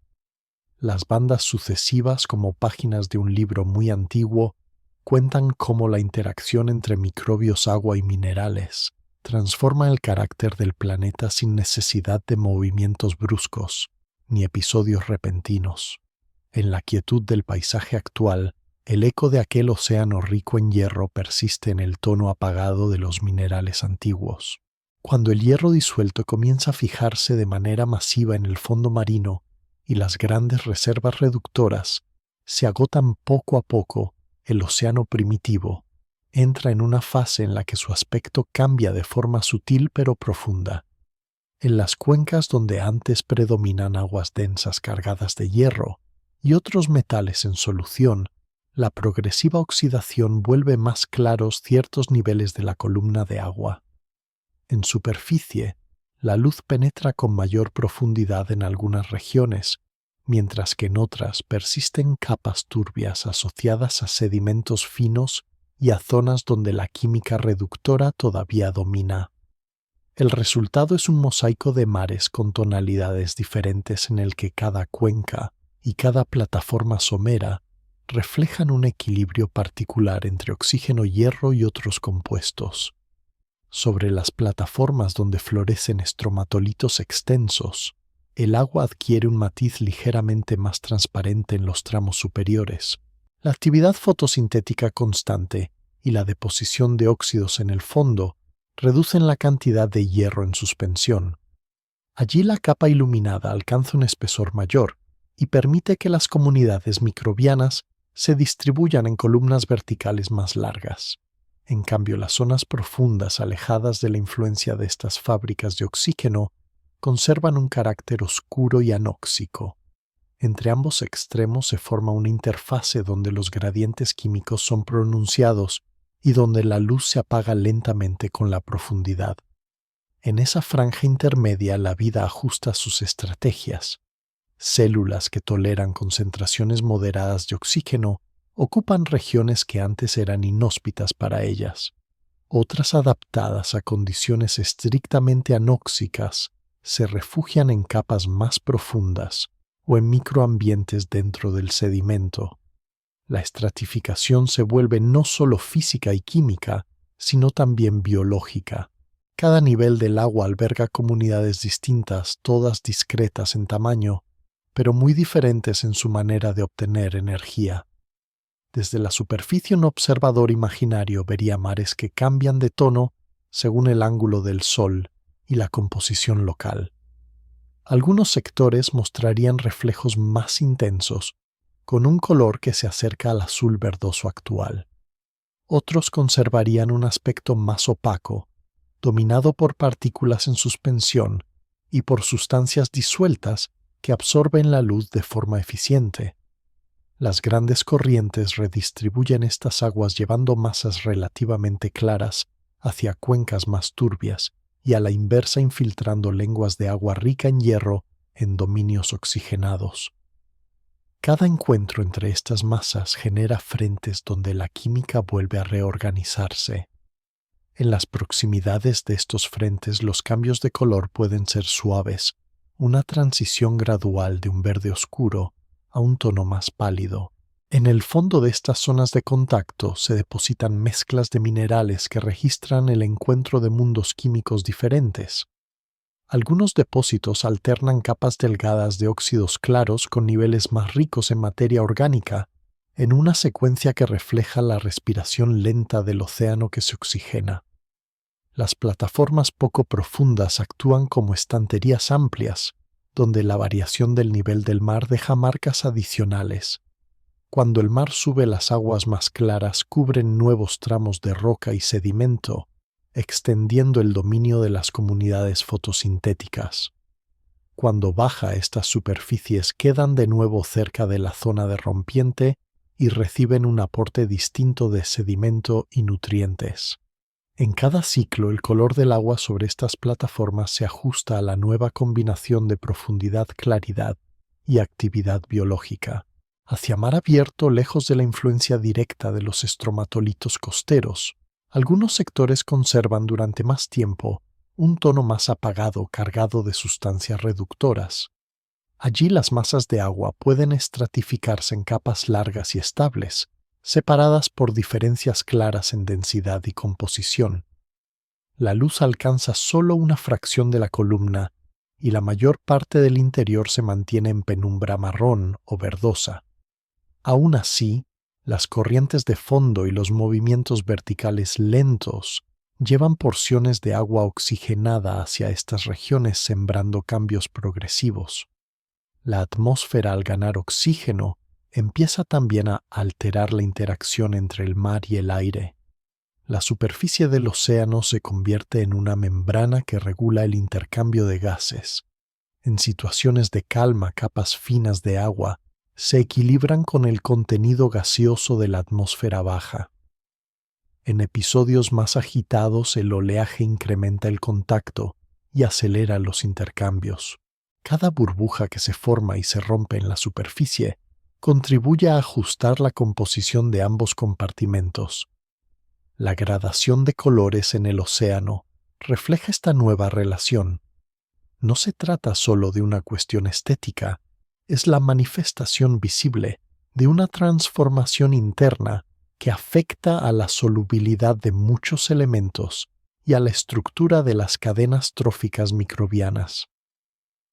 Las bandas sucesivas, como páginas de un libro muy antiguo, cuentan cómo la interacción entre microbios, agua y minerales transforma el carácter del planeta sin necesidad de movimientos bruscos ni episodios repentinos. En la quietud del paisaje actual, el eco de aquel océano rico en hierro persiste en el tono apagado de los minerales antiguos. Cuando el hierro disuelto comienza a fijarse de manera masiva en el fondo marino y las grandes reservas reductoras se agotan poco a poco, el océano primitivo entra en una fase en la que su aspecto cambia de forma sutil pero profunda. En las cuencas donde antes predominan aguas densas cargadas de hierro y otros metales en solución, la progresiva oxidación vuelve más claros ciertos niveles de la columna de agua. En superficie, la luz penetra con mayor profundidad en algunas regiones, mientras que en otras persisten capas turbias asociadas a sedimentos finos y a zonas donde la química reductora todavía domina. El resultado es un mosaico de mares con tonalidades diferentes en el que cada cuenca y cada plataforma somera reflejan un equilibrio particular entre oxígeno, hierro y otros compuestos. Sobre las plataformas donde florecen estromatolitos extensos, el agua adquiere un matiz ligeramente más transparente en los tramos superiores. La actividad fotosintética constante y la deposición de óxidos en el fondo reducen la cantidad de hierro en suspensión. Allí la capa iluminada alcanza un espesor mayor y permite que las comunidades microbianas se distribuyan en columnas verticales más largas. En cambio, las zonas profundas alejadas de la influencia de estas fábricas de oxígeno conservan un carácter oscuro y anóxico. Entre ambos extremos se forma una interfase donde los gradientes químicos son pronunciados y donde la luz se apaga lentamente con la profundidad. En esa franja intermedia la vida ajusta sus estrategias. Células que toleran concentraciones moderadas de oxígeno ocupan regiones que antes eran inhóspitas para ellas. Otras adaptadas a condiciones estrictamente anóxicas se refugian en capas más profundas o en microambientes dentro del sedimento. La estratificación se vuelve no solo física y química, sino también biológica. Cada nivel del agua alberga comunidades distintas, todas discretas en tamaño, pero muy diferentes en su manera de obtener energía. Desde la superficie un observador imaginario vería mares que cambian de tono según el ángulo del sol y la composición local. Algunos sectores mostrarían reflejos más intensos, con un color que se acerca al azul verdoso actual. Otros conservarían un aspecto más opaco, dominado por partículas en suspensión y por sustancias disueltas que absorben la luz de forma eficiente. Las grandes corrientes redistribuyen estas aguas llevando masas relativamente claras hacia cuencas más turbias y a la inversa infiltrando lenguas de agua rica en hierro en dominios oxigenados. Cada encuentro entre estas masas genera frentes donde la química vuelve a reorganizarse. En las proximidades de estos frentes los cambios de color pueden ser suaves, una transición gradual de un verde oscuro a un tono más pálido. En el fondo de estas zonas de contacto se depositan mezclas de minerales que registran el encuentro de mundos químicos diferentes. Algunos depósitos alternan capas delgadas de óxidos claros con niveles más ricos en materia orgánica, en una secuencia que refleja la respiración lenta del océano que se oxigena. Las plataformas poco profundas actúan como estanterías amplias, donde la variación del nivel del mar deja marcas adicionales. Cuando el mar sube, las aguas más claras cubren nuevos tramos de roca y sedimento, extendiendo el dominio de las comunidades fotosintéticas. Cuando baja, estas superficies quedan de nuevo cerca de la zona de rompiente y reciben un aporte distinto de sedimento y nutrientes. En cada ciclo, el color del agua sobre estas plataformas se ajusta a la nueva combinación de profundidad, claridad y actividad biológica. Hacia mar abierto, lejos de la influencia directa de los estromatolitos costeros, algunos sectores conservan durante más tiempo un tono más apagado cargado de sustancias reductoras. Allí las masas de agua pueden estratificarse en capas largas y estables, separadas por diferencias claras en densidad y composición. La luz alcanza solo una fracción de la columna y la mayor parte del interior se mantiene en penumbra marrón o verdosa. Aún así, las corrientes de fondo y los movimientos verticales lentos llevan porciones de agua oxigenada hacia estas regiones, sembrando cambios progresivos. La atmósfera, al ganar oxígeno, empieza también a alterar la interacción entre el mar y el aire. La superficie del océano se convierte en una membrana que regula el intercambio de gases. En situaciones de calma, capas finas de agua se equilibran con el contenido gaseoso de la atmósfera baja. En episodios más agitados, el oleaje incrementa el contacto y acelera los intercambios. Cada burbuja que se forma y se rompe en la superficie contribuye a ajustar la composición de ambos compartimentos. La gradación de colores en el océano refleja esta nueva relación. No se trata solo de una cuestión estética, es la manifestación visible de una transformación interna que afecta a la solubilidad de muchos elementos y a la estructura de las cadenas tróficas microbianas.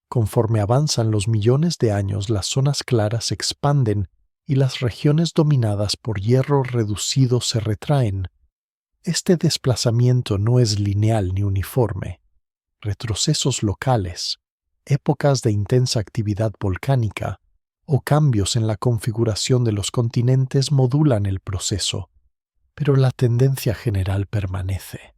Conforme avanzan los millones de años, las zonas claras se expanden y las regiones dominadas por hierro reducido se retraen. Este desplazamiento no es lineal ni uniforme. Retrocesos locales, épocas de intensa actividad volcánica o cambios en la configuración de los continentes modulan el proceso, pero la tendencia general permanece.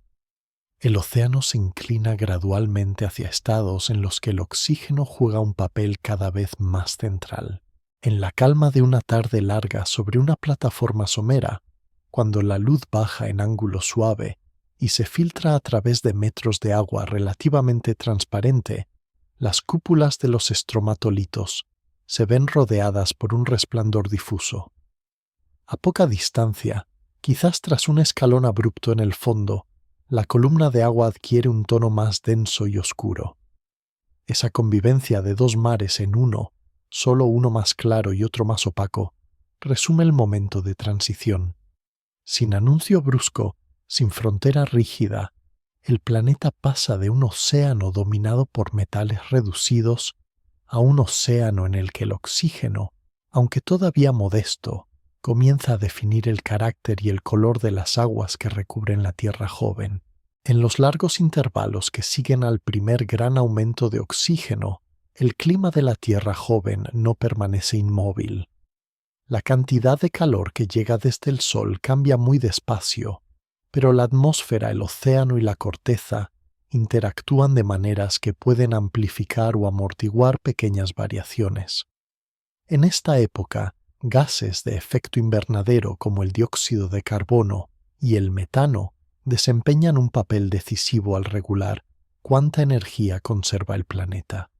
El océano se inclina gradualmente hacia estados en los que el oxígeno juega un papel cada vez más central. En la calma de una tarde larga sobre una plataforma somera, cuando la luz baja en ángulo suave y se filtra a través de metros de agua relativamente transparente, las cúpulas de los estromatolitos se ven rodeadas por un resplandor difuso. A poca distancia, quizás tras un escalón abrupto en el fondo, la columna de agua adquiere un tono más denso y oscuro. Esa convivencia de dos mares en uno, solo uno más claro y otro más opaco, resume el momento de transición. Sin anuncio brusco, sin frontera rígida, el planeta pasa de un océano dominado por metales reducidos a un océano en el que el oxígeno, aunque todavía modesto, comienza a definir el carácter y el color de las aguas que recubren la Tierra joven. En los largos intervalos que siguen al primer gran aumento de oxígeno, el clima de la Tierra joven no permanece inmóvil. La cantidad de calor que llega desde el Sol cambia muy despacio, pero la atmósfera, el océano y la corteza interactúan de maneras que pueden amplificar o amortiguar pequeñas variaciones. En esta época, gases de efecto invernadero como el dióxido de carbono y el metano desempeñan un papel decisivo al regular cuánta energía conserva el planeta.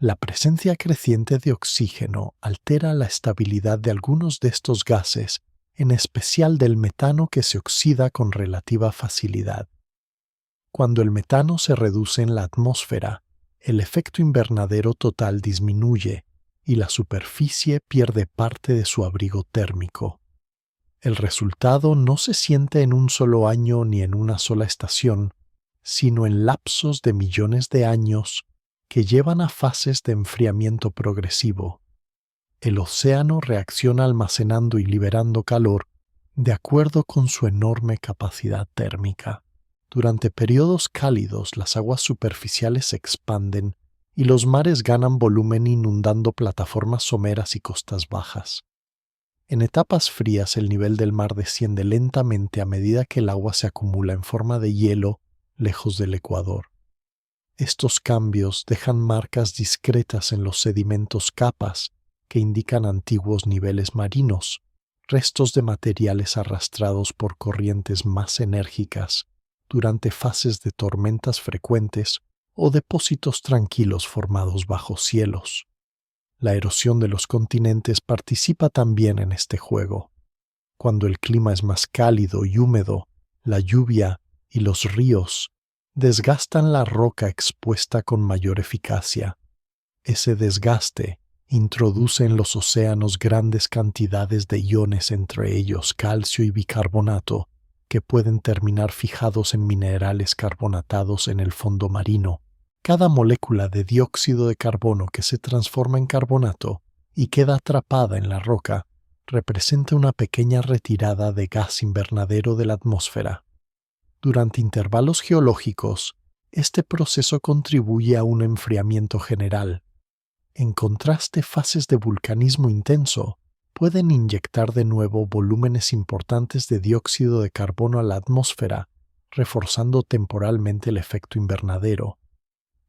La presencia creciente de oxígeno altera la estabilidad de algunos de estos gases, en especial del metano que se oxida con relativa facilidad. Cuando el metano se reduce en la atmósfera, el efecto invernadero total disminuye y la superficie pierde parte de su abrigo térmico. El resultado no se siente en un solo año ni en una sola estación, sino en lapsos de millones de años que llevan a fases de enfriamiento progresivo. El océano reacciona almacenando y liberando calor de acuerdo con su enorme capacidad térmica. Durante periodos cálidos, las aguas superficiales se expanden y los mares ganan volumen inundando plataformas someras y costas bajas. En etapas frías, el nivel del mar desciende lentamente a medida que el agua se acumula en forma de hielo lejos del ecuador. Estos cambios dejan marcas discretas en los sedimentos, capas que indican antiguos niveles marinos, restos de materiales arrastrados por corrientes más enérgicas durante fases de tormentas frecuentes o depósitos tranquilos formados bajo cielos. La erosión de los continentes participa también en este juego. Cuando el clima es más cálido y húmedo, la lluvia y los ríos desgastan la roca expuesta con mayor eficacia. Ese desgaste introduce en los océanos grandes cantidades de iones, entre ellos calcio y bicarbonato, que pueden terminar fijados en minerales carbonatados en el fondo marino. Cada molécula de dióxido de carbono que se transforma en carbonato y queda atrapada en la roca representa una pequeña retirada de gas invernadero de la atmósfera. Durante intervalos geológicos, este proceso contribuye a un enfriamiento general. En contraste, fases de vulcanismo intenso pueden inyectar de nuevo volúmenes importantes de dióxido de carbono a la atmósfera, reforzando temporalmente el efecto invernadero.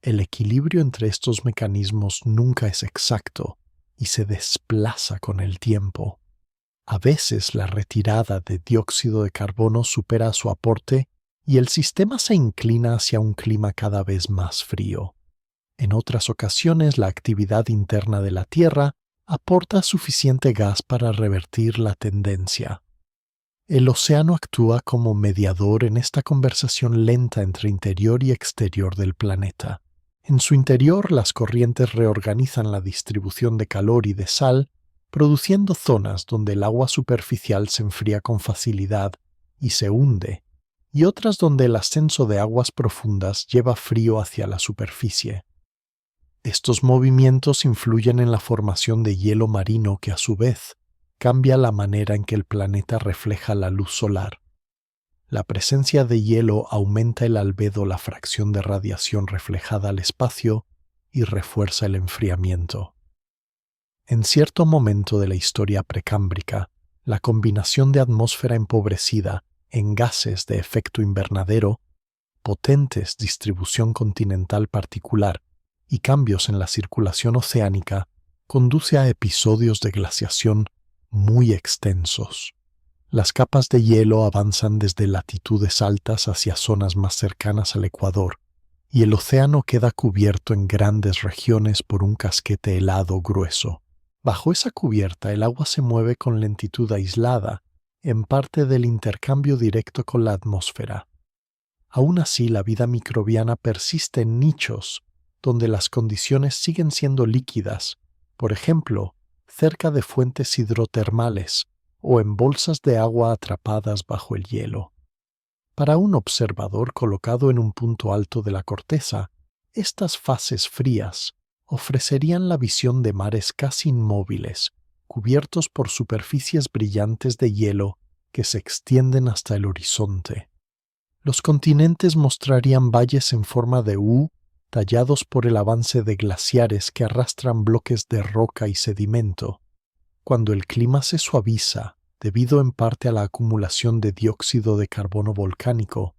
El equilibrio entre estos mecanismos nunca es exacto y se desplaza con el tiempo. A veces la retirada de dióxido de carbono supera su aporte y el sistema se inclina hacia un clima cada vez más frío. En otras ocasiones, la actividad interna de la Tierra aporta suficiente gas para revertir la tendencia. El océano actúa como mediador en esta conversación lenta entre interior y exterior del planeta. En su interior, las corrientes reorganizan la distribución de calor y de sal, produciendo zonas donde el agua superficial se enfría con facilidad y se hunde, y otras donde el ascenso de aguas profundas lleva frío hacia la superficie. Estos movimientos influyen en la formación de hielo marino que, a su vez, cambia la manera en que el planeta refleja la luz solar. La presencia de hielo aumenta el albedo, la fracción de radiación reflejada al espacio, y refuerza el enfriamiento. En cierto momento de la historia precámbrica, la combinación de atmósfera empobrecida en gases de efecto invernadero, potentes distribución continental particular y cambios en la circulación oceánica conduce a episodios de glaciación muy extensos. Las capas de hielo avanzan desde latitudes altas hacia zonas más cercanas al ecuador, y el océano queda cubierto en grandes regiones por un casquete helado grueso. Bajo esa cubierta, el agua se mueve con lentitud aislada, en parte del intercambio directo con la atmósfera. Aún así, la vida microbiana persiste en nichos donde las condiciones siguen siendo líquidas, por ejemplo, cerca de fuentes hidrotermales o en bolsas de agua atrapadas bajo el hielo. Para un observador colocado en un punto alto de la corteza, estas fases frías ofrecerían la visión de mares casi inmóviles, cubiertos por superficies brillantes de hielo que se extienden hasta el horizonte. Los continentes mostrarían valles en forma de U tallados por el avance de glaciares que arrastran bloques de roca y sedimento. Cuando el clima se suaviza, debido en parte a la acumulación de dióxido de carbono volcánico,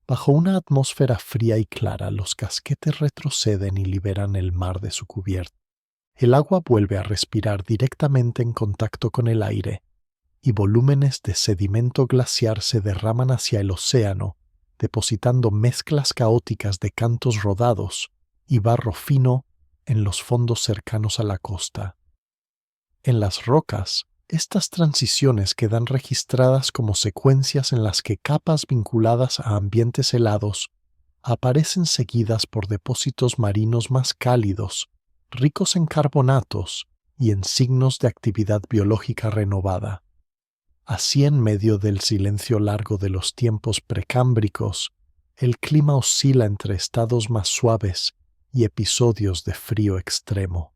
bajo una atmósfera fría y clara los casquetes retroceden y liberan el mar de su cubierta. El agua vuelve a respirar directamente en contacto con el aire, y volúmenes de sedimento glaciar se derraman hacia el océano, depositando mezclas caóticas de cantos rodados y barro fino en los fondos cercanos a la costa. En las rocas, estas transiciones quedan registradas como secuencias en las que capas vinculadas a ambientes helados aparecen seguidas por depósitos marinos más cálidos, ricos en carbonatos y en signos de actividad biológica renovada. Así, en medio del silencio largo de los tiempos precámbricos, el clima oscila entre estados más suaves y episodios de frío extremo.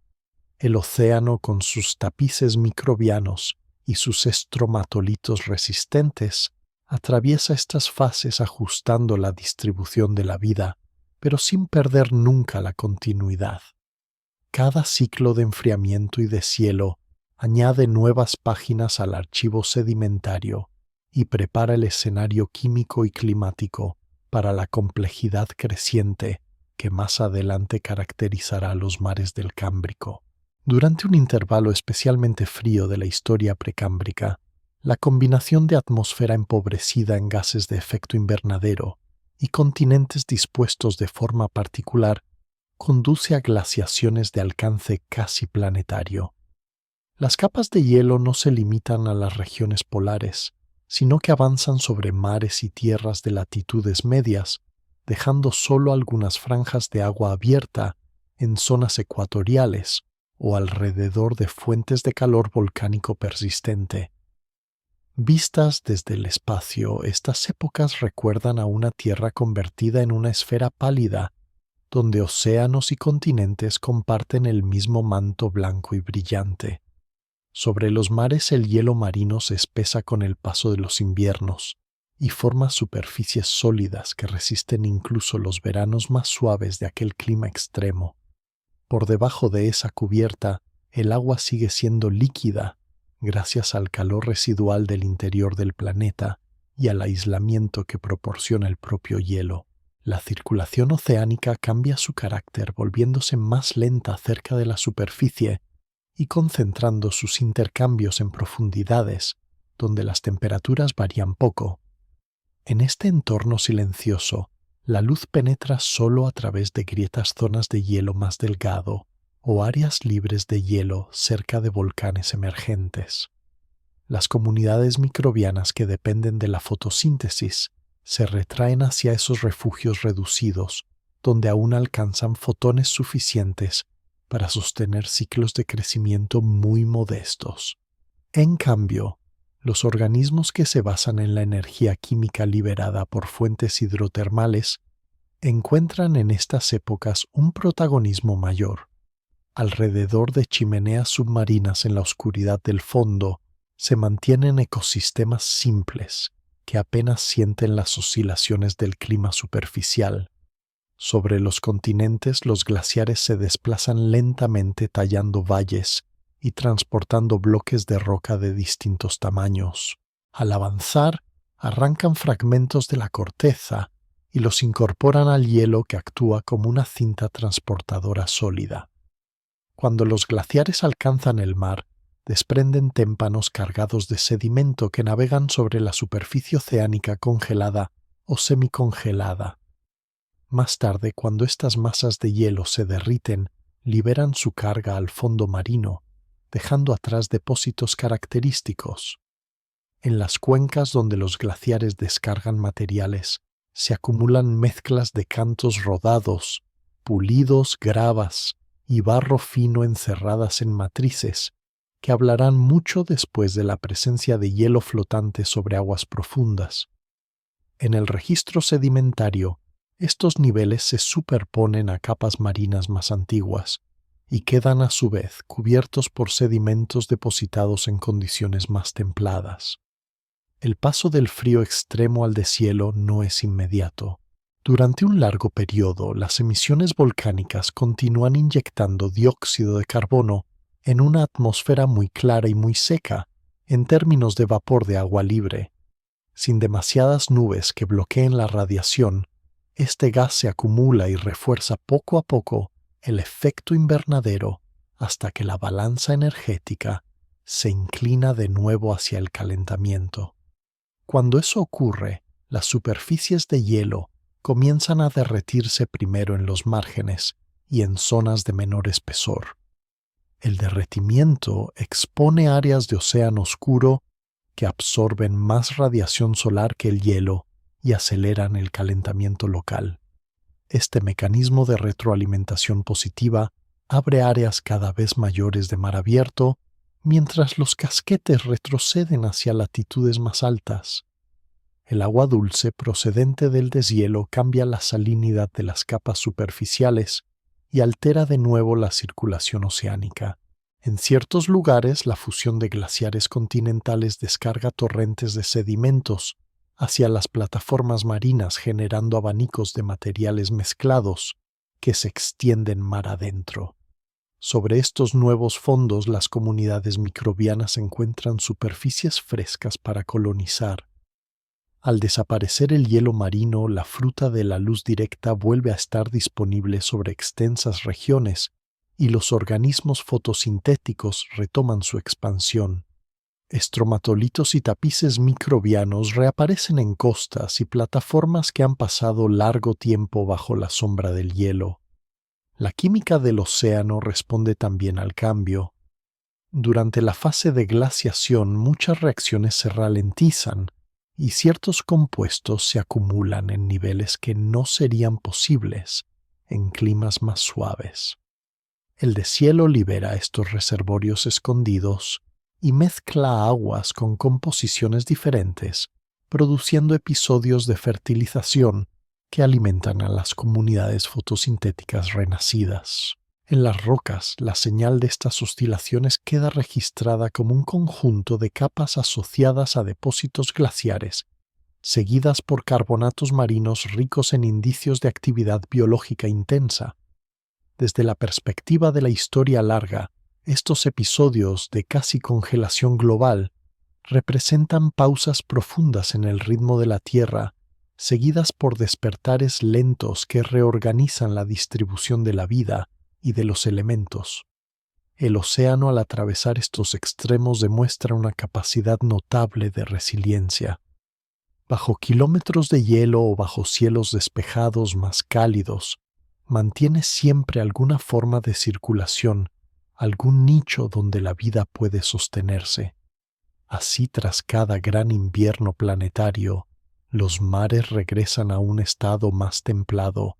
El océano, con sus tapices microbianos y sus estromatolitos resistentes, atraviesa estas fases ajustando la distribución de la vida, pero sin perder nunca la continuidad. Cada ciclo de enfriamiento y deshielo añade nuevas páginas al archivo sedimentario y prepara el escenario químico y climático para la complejidad creciente que más adelante caracterizará los mares del Cámbrico. Durante un intervalo especialmente frío de la historia precámbrica, la combinación de atmósfera empobrecida en gases de efecto invernadero y continentes dispuestos de forma particular conduce a glaciaciones de alcance casi planetario. Las capas de hielo no se limitan a las regiones polares, sino que avanzan sobre mares y tierras de latitudes medias, dejando solo algunas franjas de agua abierta en zonas ecuatoriales o alrededor de fuentes de calor volcánico persistente. Vistas desde el espacio, estas épocas recuerdan a una Tierra convertida en una esfera pálida, donde océanos y continentes comparten el mismo manto blanco y brillante. Sobre los mares el hielo marino se espesa con el paso de los inviernos y forma superficies sólidas que resisten incluso los veranos más suaves de aquel clima extremo. Por debajo de esa cubierta, el agua sigue siendo líquida gracias al calor residual del interior del planeta y al aislamiento que proporciona el propio hielo. La circulación oceánica cambia su carácter volviéndose más lenta cerca de la superficie y concentrando sus intercambios en profundidades, donde las temperaturas varían poco. En este entorno silencioso, la luz penetra solo a través de grietas zonas de hielo más delgado o áreas libres de hielo cerca de volcanes emergentes. Las comunidades microbianas que dependen de la fotosíntesis se retraen hacia esos refugios reducidos, donde aún alcanzan fotones suficientes para sostener ciclos de crecimiento muy modestos. En cambio, los organismos que se basan en la energía química liberada por fuentes hidrotermales encuentran en estas épocas un protagonismo mayor. Alrededor de chimeneas submarinas en la oscuridad del fondo se mantienen ecosistemas simples que apenas sienten las oscilaciones del clima superficial. Sobre los continentes los glaciares se desplazan lentamente tallando valles y transportando bloques de roca de distintos tamaños. Al avanzar, arrancan fragmentos de la corteza y los incorporan al hielo que actúa como una cinta transportadora sólida. Cuando los glaciares alcanzan el mar, desprenden témpanos cargados de sedimento que navegan sobre la superficie oceánica congelada o semicongelada. Más tarde, cuando estas masas de hielo se derriten, liberan su carga al fondo marino, dejando atrás depósitos característicos. En las cuencas donde los glaciares descargan materiales, se acumulan mezclas de cantos rodados, pulidos, gravas y barro fino encerradas en matrices, que hablarán mucho después de la presencia de hielo flotante sobre aguas profundas. En el registro sedimentario, estos niveles se superponen a capas marinas más antiguas y quedan a su vez cubiertos por sedimentos depositados en condiciones más templadas. El paso del frío extremo al deshielo no es inmediato. Durante un largo periodo, las emisiones volcánicas continúan inyectando dióxido de carbono en una atmósfera muy clara y muy seca, en términos de vapor de agua libre. Sin demasiadas nubes que bloqueen la radiación, este gas se acumula y refuerza poco a poco el efecto invernadero hasta que la balanza energética se inclina de nuevo hacia el calentamiento. Cuando eso ocurre, las superficies de hielo comienzan a derretirse primero en los márgenes y en zonas de menor espesor. El derretimiento expone áreas de océano oscuro que absorben más radiación solar que el hielo y aceleran el calentamiento local. Este mecanismo de retroalimentación positiva abre áreas cada vez mayores de mar abierto, mientras los casquetes retroceden hacia latitudes más altas. El agua dulce procedente del deshielo cambia la salinidad de las capas superficiales y altera de nuevo la circulación oceánica. En ciertos lugares, la fusión de glaciares continentales descarga torrentes de sedimentos hacia las plataformas marinas, generando abanicos de materiales mezclados que se extienden mar adentro. Sobre estos nuevos fondos, las comunidades microbianas encuentran superficies frescas para colonizar. Al desaparecer el hielo marino, la fruta de la luz directa vuelve a estar disponible sobre extensas regiones y los organismos fotosintéticos retoman su expansión. Estromatolitos y tapices microbianos reaparecen en costas y plataformas que han pasado largo tiempo bajo la sombra del hielo. La química del océano responde también al cambio. Durante la fase de glaciación, muchas reacciones se ralentizan y ciertos compuestos se acumulan en niveles que no serían posibles en climas más suaves. El deshielo libera estos reservorios escondidos y mezcla aguas con composiciones diferentes, produciendo episodios de fertilización que alimentan a las comunidades fotosintéticas renacidas. En las rocas, la señal de estas oscilaciones queda registrada como un conjunto de capas asociadas a depósitos glaciares, seguidas por carbonatos marinos ricos en indicios de actividad biológica intensa. Desde la perspectiva de la historia larga, estos episodios de casi congelación global representan pausas profundas en el ritmo de la Tierra, seguidas por despertares lentos que reorganizan la distribución de la vida y de los elementos. El océano, al atravesar estos extremos, demuestra una capacidad notable de resiliencia. Bajo kilómetros de hielo o bajo cielos despejados más cálidos, mantiene siempre alguna forma de circulación, algún nicho donde la vida puede sostenerse. Así, tras cada gran invierno planetario, los mares regresan a un estado más templado,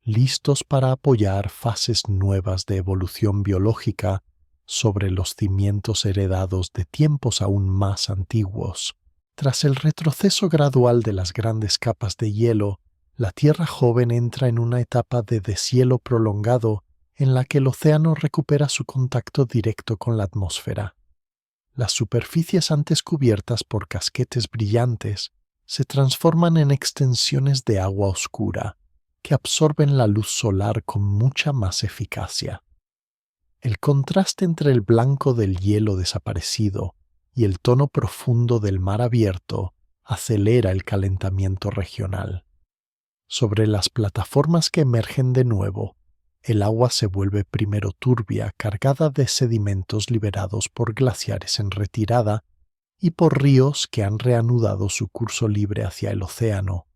listos para apoyar fases nuevas de evolución biológica sobre los cimientos heredados de tiempos aún más antiguos. Tras el retroceso gradual de las grandes capas de hielo, la Tierra joven entra en una etapa de deshielo prolongado en la que el océano recupera su contacto directo con la atmósfera. Las superficies antes cubiertas por casquetes brillantes se transforman en extensiones de agua oscura, que absorben la luz solar con mucha más eficacia. El contraste entre el blanco del hielo desaparecido y el tono profundo del mar abierto acelera el calentamiento regional. Sobre las plataformas que emergen de nuevo, el agua se vuelve primero turbia, cargada de sedimentos liberados por glaciares en retirada y por ríos que han reanudado su curso libre hacia el océano.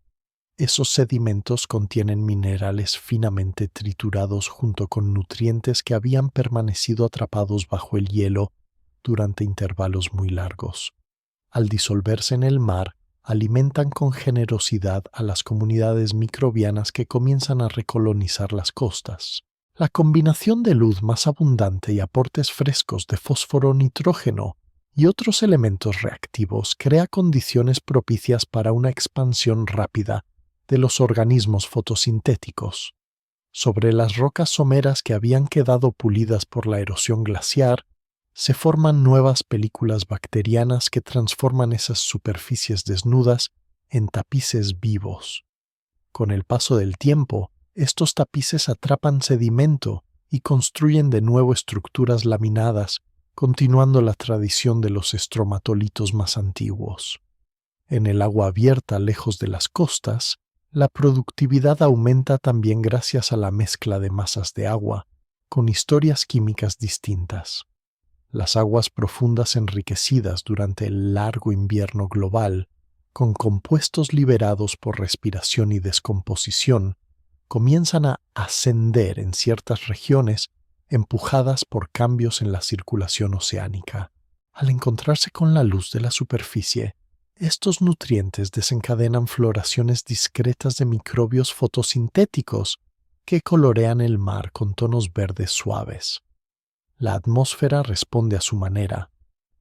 Esos sedimentos contienen minerales finamente triturados junto con nutrientes que habían permanecido atrapados bajo el hielo durante intervalos muy largos. Al disolverse en el mar, alimentan con generosidad a las comunidades microbianas que comienzan a recolonizar las costas. La combinación de luz más abundante y aportes frescos de fósforo, nitrógeno y otros elementos reactivos crea condiciones propicias para una expansión rápida de los organismos fotosintéticos. Sobre las rocas someras que habían quedado pulidas por la erosión glaciar, se forman nuevas películas bacterianas que transforman esas superficies desnudas en tapices vivos. Con el paso del tiempo, estos tapices atrapan sedimento y construyen de nuevo estructuras laminadas, continuando la tradición de los estromatolitos más antiguos. En el agua abierta lejos de las costas, la productividad aumenta también gracias a la mezcla de masas de agua, con historias químicas distintas. Las aguas profundas enriquecidas durante el largo invierno global, con compuestos liberados por respiración y descomposición, comienzan a ascender en ciertas regiones empujadas por cambios en la circulación oceánica. Al encontrarse con la luz de la superficie, estos nutrientes desencadenan floraciones discretas de microbios fotosintéticos que colorean el mar con tonos verdes suaves. La atmósfera responde a su manera.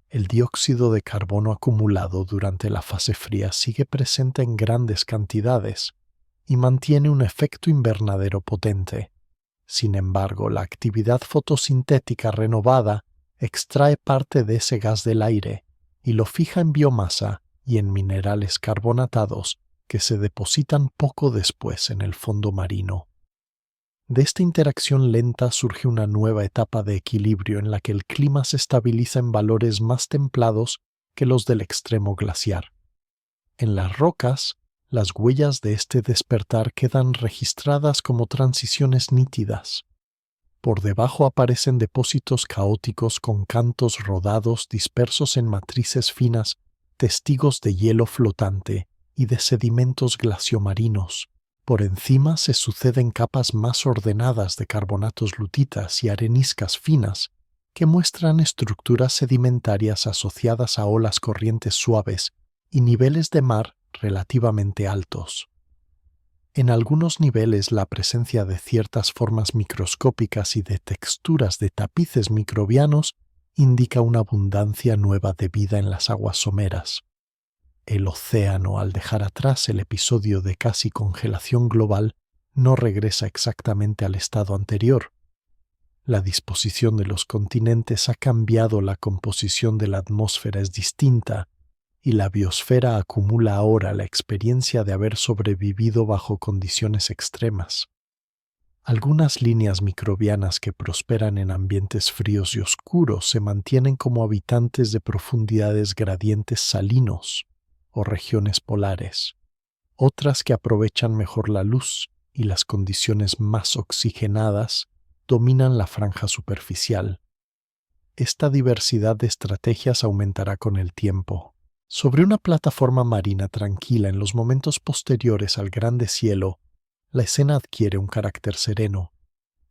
El dióxido de carbono acumulado durante la fase fría sigue presente en grandes cantidades y mantiene un efecto invernadero potente. Sin embargo, la actividad fotosintética renovada extrae parte de ese gas del aire y lo fija en biomasa y en minerales carbonatados que se depositan poco después en el fondo marino. De esta interacción lenta surge una nueva etapa de equilibrio en la que el clima se estabiliza en valores más templados que los del extremo glaciar. En las rocas, las huellas de este despertar quedan registradas como transiciones nítidas. Por debajo aparecen depósitos caóticos con cantos rodados dispersos en matrices finas, testigos de hielo flotante y de sedimentos glaciomarinos. Por encima se suceden capas más ordenadas de carbonatos lutitas y areniscas finas que muestran estructuras sedimentarias asociadas a olas corrientes suaves y niveles de mar relativamente altos. En algunos niveles la presencia de ciertas formas microscópicas y de texturas de tapices microbianos indica una abundancia nueva de vida en las aguas someras. El océano, al dejar atrás el episodio de casi congelación global, no regresa exactamente al estado anterior. La disposición de los continentes ha cambiado, la composición de la atmósfera es distinta, y la biosfera acumula ahora la experiencia de haber sobrevivido bajo condiciones extremas. Algunas líneas microbianas que prosperan en ambientes fríos y oscuros se mantienen como habitantes de profundidades gradientes salinos o regiones polares. Otras que aprovechan mejor la luz y las condiciones más oxigenadas dominan la franja superficial. Esta diversidad de estrategias aumentará con el tiempo. Sobre una plataforma marina tranquila en los momentos posteriores al gran deshielo, la escena adquiere un carácter sereno.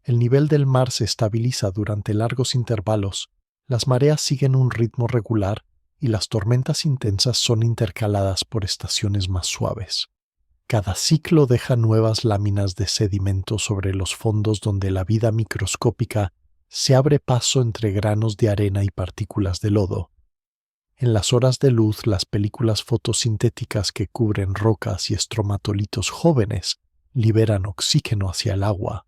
El nivel del mar se estabiliza durante largos intervalos, las mareas siguen un ritmo regular y las tormentas intensas son intercaladas por estaciones más suaves. Cada ciclo deja nuevas láminas de sedimento sobre los fondos donde la vida microscópica se abre paso entre granos de arena y partículas de lodo. En las horas de luz, las películas fotosintéticas que cubren rocas y estromatolitos jóvenes liberan oxígeno hacia el agua.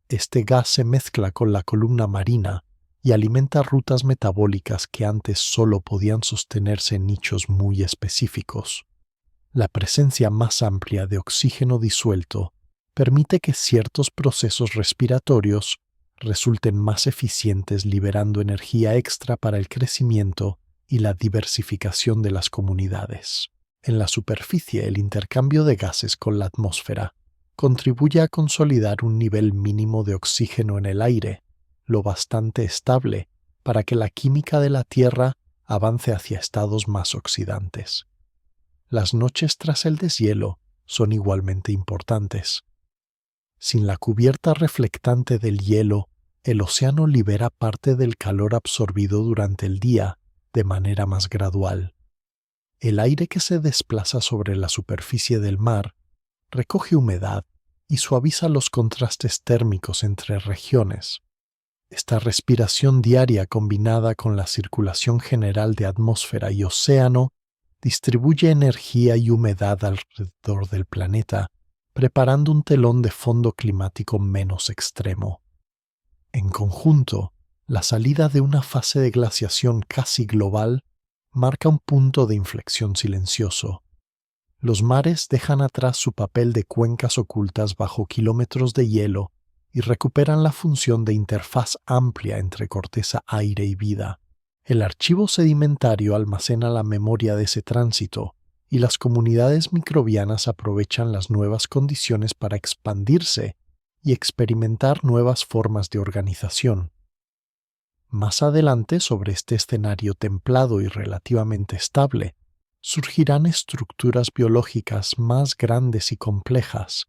Este gas se mezcla con la columna marina y alimenta rutas metabólicas que antes solo podían sostenerse en nichos muy específicos. La presencia más amplia de oxígeno disuelto permite que ciertos procesos respiratorios resulten más eficientes, liberando energía extra para el crecimiento y la diversificación de las comunidades. En la superficie, el intercambio de gases con la atmósfera contribuye a consolidar un nivel mínimo de oxígeno en el aire, lo bastante estable para que la química de la Tierra avance hacia estados más oxidantes. Las noches tras el deshielo son igualmente importantes. Sin la cubierta reflectante del hielo, el océano libera parte del calor absorbido durante el día de manera más gradual. El aire que se desplaza sobre la superficie del mar recoge humedad y suaviza los contrastes térmicos entre regiones. Esta respiración diaria combinada con la circulación general de atmósfera y océano distribuye energía y humedad alrededor del planeta, preparando un telón de fondo climático menos extremo. En conjunto, la salida de una fase de glaciación casi global marca un punto de inflexión silencioso. Los mares dejan atrás su papel de cuencas ocultas bajo kilómetros de hielo y recuperan la función de interfaz amplia entre corteza, aire y vida. El archivo sedimentario almacena la memoria de ese tránsito y las comunidades microbianas aprovechan las nuevas condiciones para expandirse y experimentar nuevas formas de organización. Más adelante, sobre este escenario templado y relativamente estable, surgirán estructuras biológicas más grandes y complejas,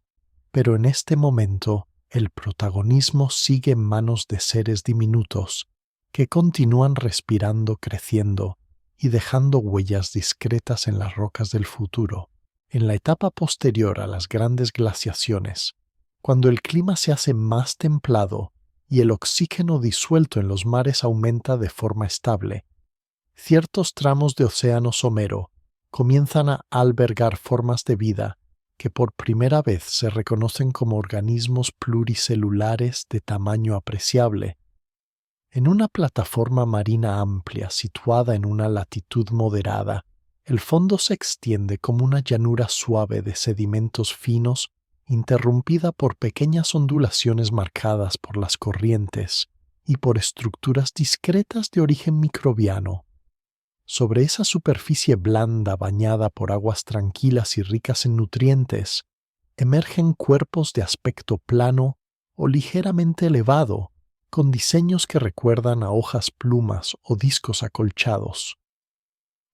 pero en este momento el protagonismo sigue en manos de seres diminutos que continúan respirando, creciendo y dejando huellas discretas en las rocas del futuro. En la etapa posterior a las grandes glaciaciones, cuando el clima se hace más templado y el oxígeno disuelto en los mares aumenta de forma estable, ciertos tramos de océano somero comienzan a albergar formas de vida que por primera vez se reconocen como organismos pluricelulares de tamaño apreciable. En una plataforma marina amplia situada en una latitud moderada, el fondo se extiende como una llanura suave de sedimentos finos interrumpida por pequeñas ondulaciones marcadas por las corrientes y por estructuras discretas de origen microbiano. Sobre esa superficie blanda bañada por aguas tranquilas y ricas en nutrientes, emergen cuerpos de aspecto plano o ligeramente elevado, con diseños que recuerdan a hojas plumas o discos acolchados.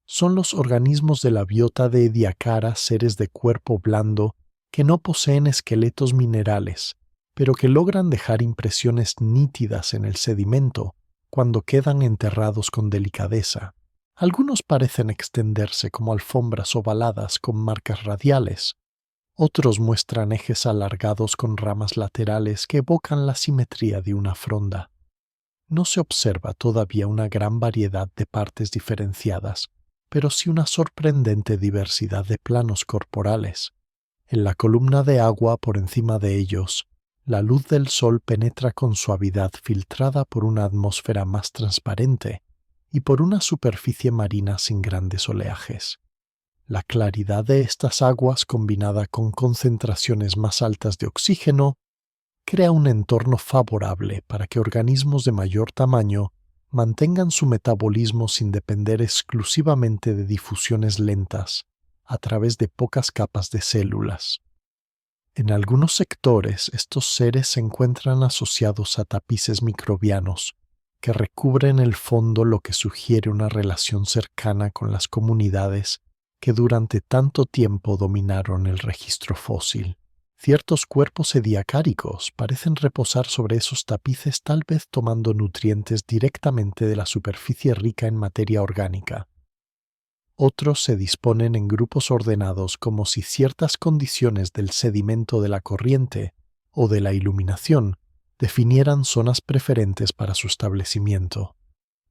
Son los organismos de la biota de Ediacara seres de cuerpo blando que no poseen esqueletos minerales, pero que logran dejar impresiones nítidas en el sedimento cuando quedan enterrados con delicadeza. Algunos parecen extenderse como alfombras ovaladas con marcas radiales. Otros muestran ejes alargados con ramas laterales que evocan la simetría de una fronda. No se observa todavía una gran variedad de partes diferenciadas, pero sí una sorprendente diversidad de planos corporales. En la columna de agua por encima de ellos, la luz del sol penetra con suavidad filtrada por una atmósfera más transparente y por una superficie marina sin grandes oleajes. La claridad de estas aguas, combinada con concentraciones más altas de oxígeno, crea un entorno favorable para que organismos de mayor tamaño mantengan su metabolismo sin depender exclusivamente de difusiones lentas a través de pocas capas de células. En algunos sectores, estos seres se encuentran asociados a tapices microbianos que recubren el fondo, lo que sugiere una relación cercana con las comunidades que durante tanto tiempo dominaron el registro fósil. Ciertos cuerpos ediacáricos parecen reposar sobre esos tapices, tal vez tomando nutrientes directamente de la superficie rica en materia orgánica. Otros se disponen en grupos ordenados como si ciertas condiciones del sedimento de la corriente o de la iluminación definieran zonas preferentes para su establecimiento.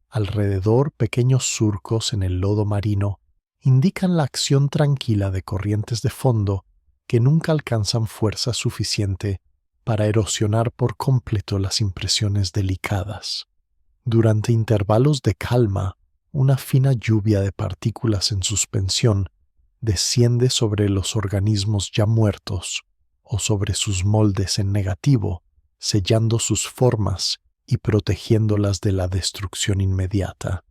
Alrededor, pequeños surcos en el lodo marino indican la acción tranquila de corrientes de fondo que nunca alcanzan fuerza suficiente para erosionar por completo las impresiones delicadas. Durante intervalos de calma, una fina lluvia de partículas en suspensión desciende sobre los organismos ya muertos o sobre sus moldes en negativo, sellando sus formas y protegiéndolas de la destrucción inmediata.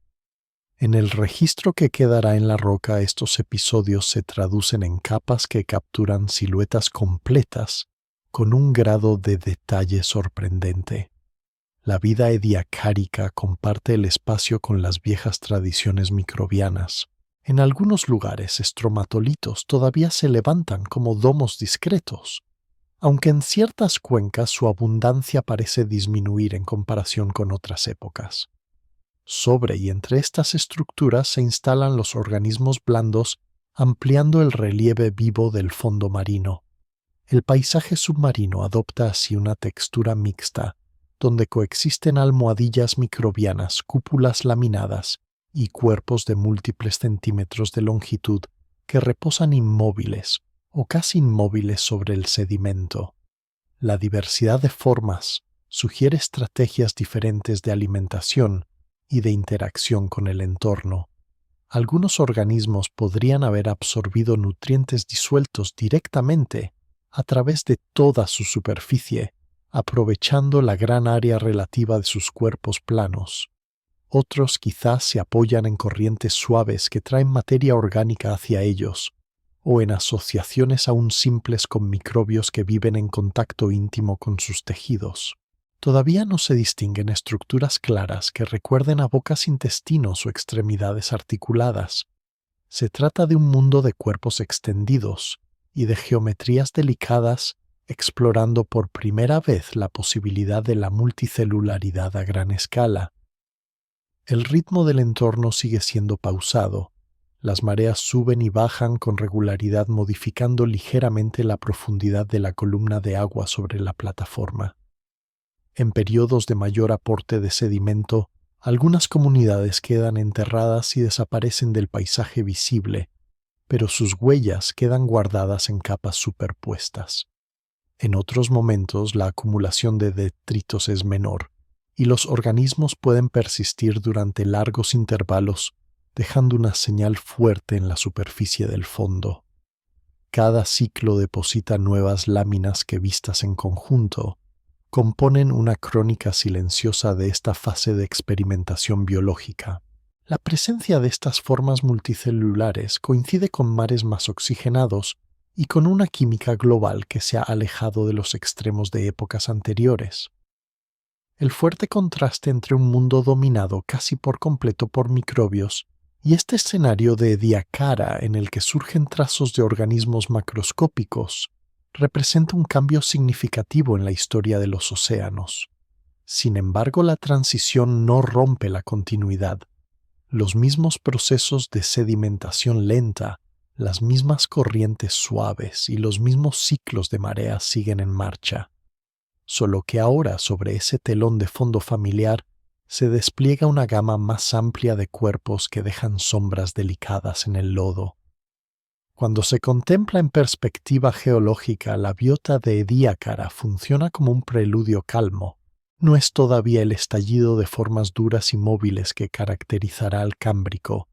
En el registro que quedará en la roca, estos episodios se traducen en capas que capturan siluetas completas con un grado de detalle sorprendente. La vida ediacárica comparte el espacio con las viejas tradiciones microbianas. En algunos lugares, estromatolitos todavía se levantan como domos discretos, aunque en ciertas cuencas su abundancia parece disminuir en comparación con otras épocas. Sobre y entre estas estructuras se instalan los organismos blandos, ampliando el relieve vivo del fondo marino. El paisaje submarino adopta así una textura mixta, donde coexisten almohadillas microbianas, cúpulas laminadas y cuerpos de múltiples centímetros de longitud que reposan inmóviles o casi inmóviles sobre el sedimento. La diversidad de formas sugiere estrategias diferentes de alimentación y de interacción con el entorno. Algunos organismos podrían haber absorbido nutrientes disueltos directamente a través de toda su superficie, aprovechando la gran área relativa de sus cuerpos planos. Otros quizás se apoyan en corrientes suaves que traen materia orgánica hacia ellos, o en asociaciones aún simples con microbios que viven en contacto íntimo con sus tejidos. Todavía no se distinguen estructuras claras que recuerden a bocas, intestinos o extremidades articuladas. Se trata de un mundo de cuerpos extendidos y de geometrías delicadas, explorando por primera vez la posibilidad de la multicelularidad a gran escala. El ritmo del entorno sigue siendo pausado. Las mareas suben y bajan con regularidad, modificando ligeramente la profundidad de la columna de agua sobre la plataforma. En periodos de mayor aporte de sedimento, algunas comunidades quedan enterradas y desaparecen del paisaje visible, pero sus huellas quedan guardadas en capas superpuestas. En otros momentos, la acumulación de detritos es menor, y los organismos pueden persistir durante largos intervalos, dejando una señal fuerte en la superficie del fondo. Cada ciclo deposita nuevas láminas que, vistas en conjunto, componen una crónica silenciosa de esta fase de experimentación biológica. La presencia de estas formas multicelulares coincide con mares más oxigenados y con una química global que se ha alejado de los extremos de épocas anteriores. El fuerte contraste entre un mundo dominado casi por completo por microbios y este escenario de Ediacara en el que surgen trazos de organismos macroscópicos representa un cambio significativo en la historia de los océanos. Sin embargo, la transición no rompe la continuidad. Los mismos procesos de sedimentación lenta, las mismas corrientes suaves y los mismos ciclos de mareas siguen en marcha. Solo que ahora, sobre ese telón de fondo familiar, se despliega una gama más amplia de cuerpos que dejan sombras delicadas en el lodo. Cuando se contempla en perspectiva geológica, la biota de Ediacara funciona como un preludio calmo. No es todavía el estallido de formas duras y móviles que caracterizará al Cámbrico,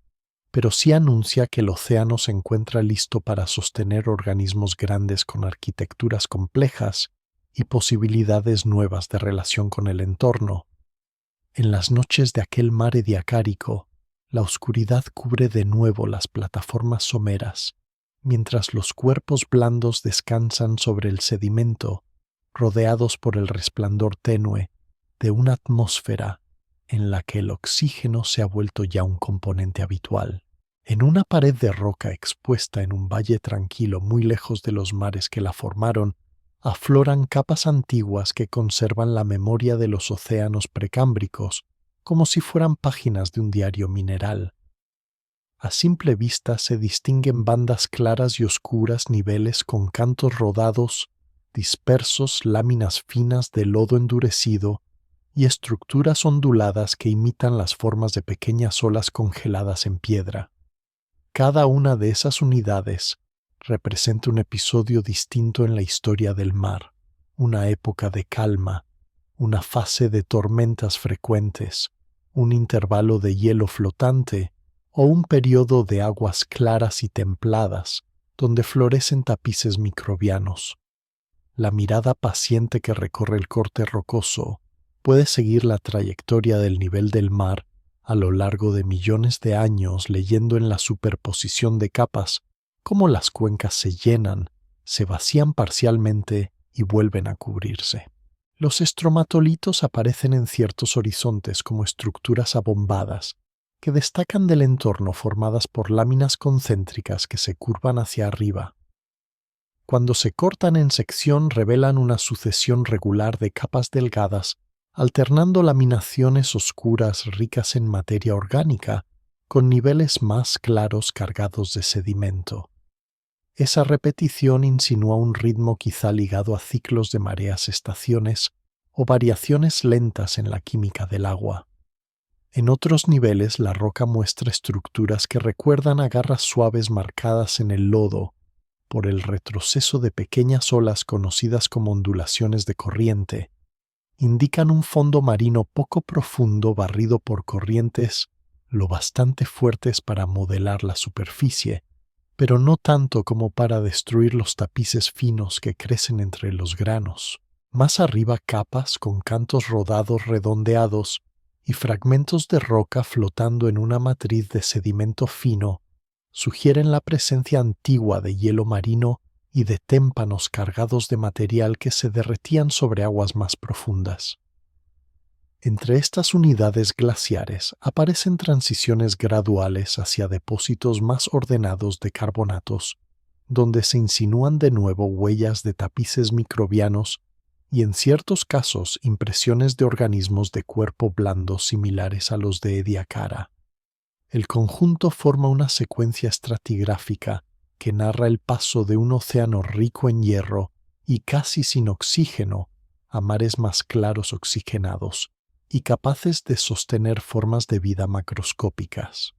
pero sí anuncia que el océano se encuentra listo para sostener organismos grandes con arquitecturas complejas y posibilidades nuevas de relación con el entorno. En las noches de aquel mar ediacárico, la oscuridad cubre de nuevo las plataformas someras, mientras los cuerpos blandos descansan sobre el sedimento, rodeados por el resplandor tenue de una atmósfera en la que el oxígeno se ha vuelto ya un componente habitual. En una pared de roca expuesta en un valle tranquilo muy lejos de los mares que la formaron, afloran capas antiguas que conservan la memoria de los océanos precámbricos, como si fueran páginas de un diario mineral. A simple vista se distinguen bandas claras y oscuras, niveles con cantos rodados, dispersos, láminas finas de lodo endurecido y estructuras onduladas que imitan las formas de pequeñas olas congeladas en piedra. Cada una de esas unidades representa un episodio distinto en la historia del mar, una época de calma, una fase de tormentas frecuentes, un intervalo de hielo flotante o un periodo de aguas claras y templadas donde florecen tapices microbianos. La mirada paciente que recorre el corte rocoso puede seguir la trayectoria del nivel del mar a lo largo de millones de años, leyendo en la superposición de capas cómo las cuencas se llenan, se vacían parcialmente y vuelven a cubrirse. Los estromatolitos aparecen en ciertos horizontes como estructuras abombadas que destacan del entorno, formadas por láminas concéntricas que se curvan hacia arriba. Cuando se cortan en sección, revelan una sucesión regular de capas delgadas, alternando laminaciones oscuras ricas en materia orgánica con niveles más claros cargados de sedimento. Esa repetición insinúa un ritmo quizá ligado a ciclos de mareas, estaciones o variaciones lentas en la química del agua. En otros niveles, la roca muestra estructuras que recuerdan a garras suaves marcadas en el lodo por el retroceso de pequeñas olas conocidas como ondulaciones de corriente. Indican un fondo marino poco profundo barrido por corrientes lo bastante fuertes para modelar la superficie, pero no tanto como para destruir los tapices finos que crecen entre los granos. Más arriba, capas con cantos rodados redondeados y fragmentos de roca flotando en una matriz de sedimento fino sugieren la presencia antigua de hielo marino y de témpanos cargados de material que se derretían sobre aguas más profundas. Entre estas unidades glaciares aparecen transiciones graduales hacia depósitos más ordenados de carbonatos, donde se insinúan de nuevo huellas de tapices microbianos y en ciertos casos impresiones de organismos de cuerpo blando similares a los de Ediacara. El conjunto forma una secuencia estratigráfica que narra el paso de un océano rico en hierro y casi sin oxígeno a mares más claros oxigenados y capaces de sostener formas de vida macroscópicas.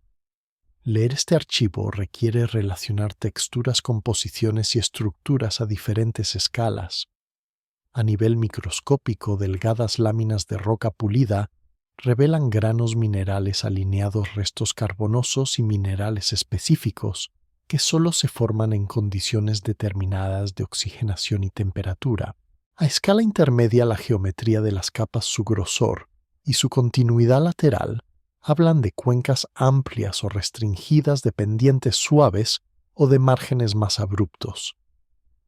Leer este archivo requiere relacionar texturas, composiciones y estructuras a diferentes escalas. A nivel microscópico, delgadas láminas de roca pulida revelan granos minerales alineados, restos carbonosos y minerales específicos que solo se forman en condiciones determinadas de oxigenación y temperatura. A escala intermedia, la geometría de las capas, su grosor y su continuidad lateral hablan de cuencas amplias o restringidas de pendientes suaves o de márgenes más abruptos.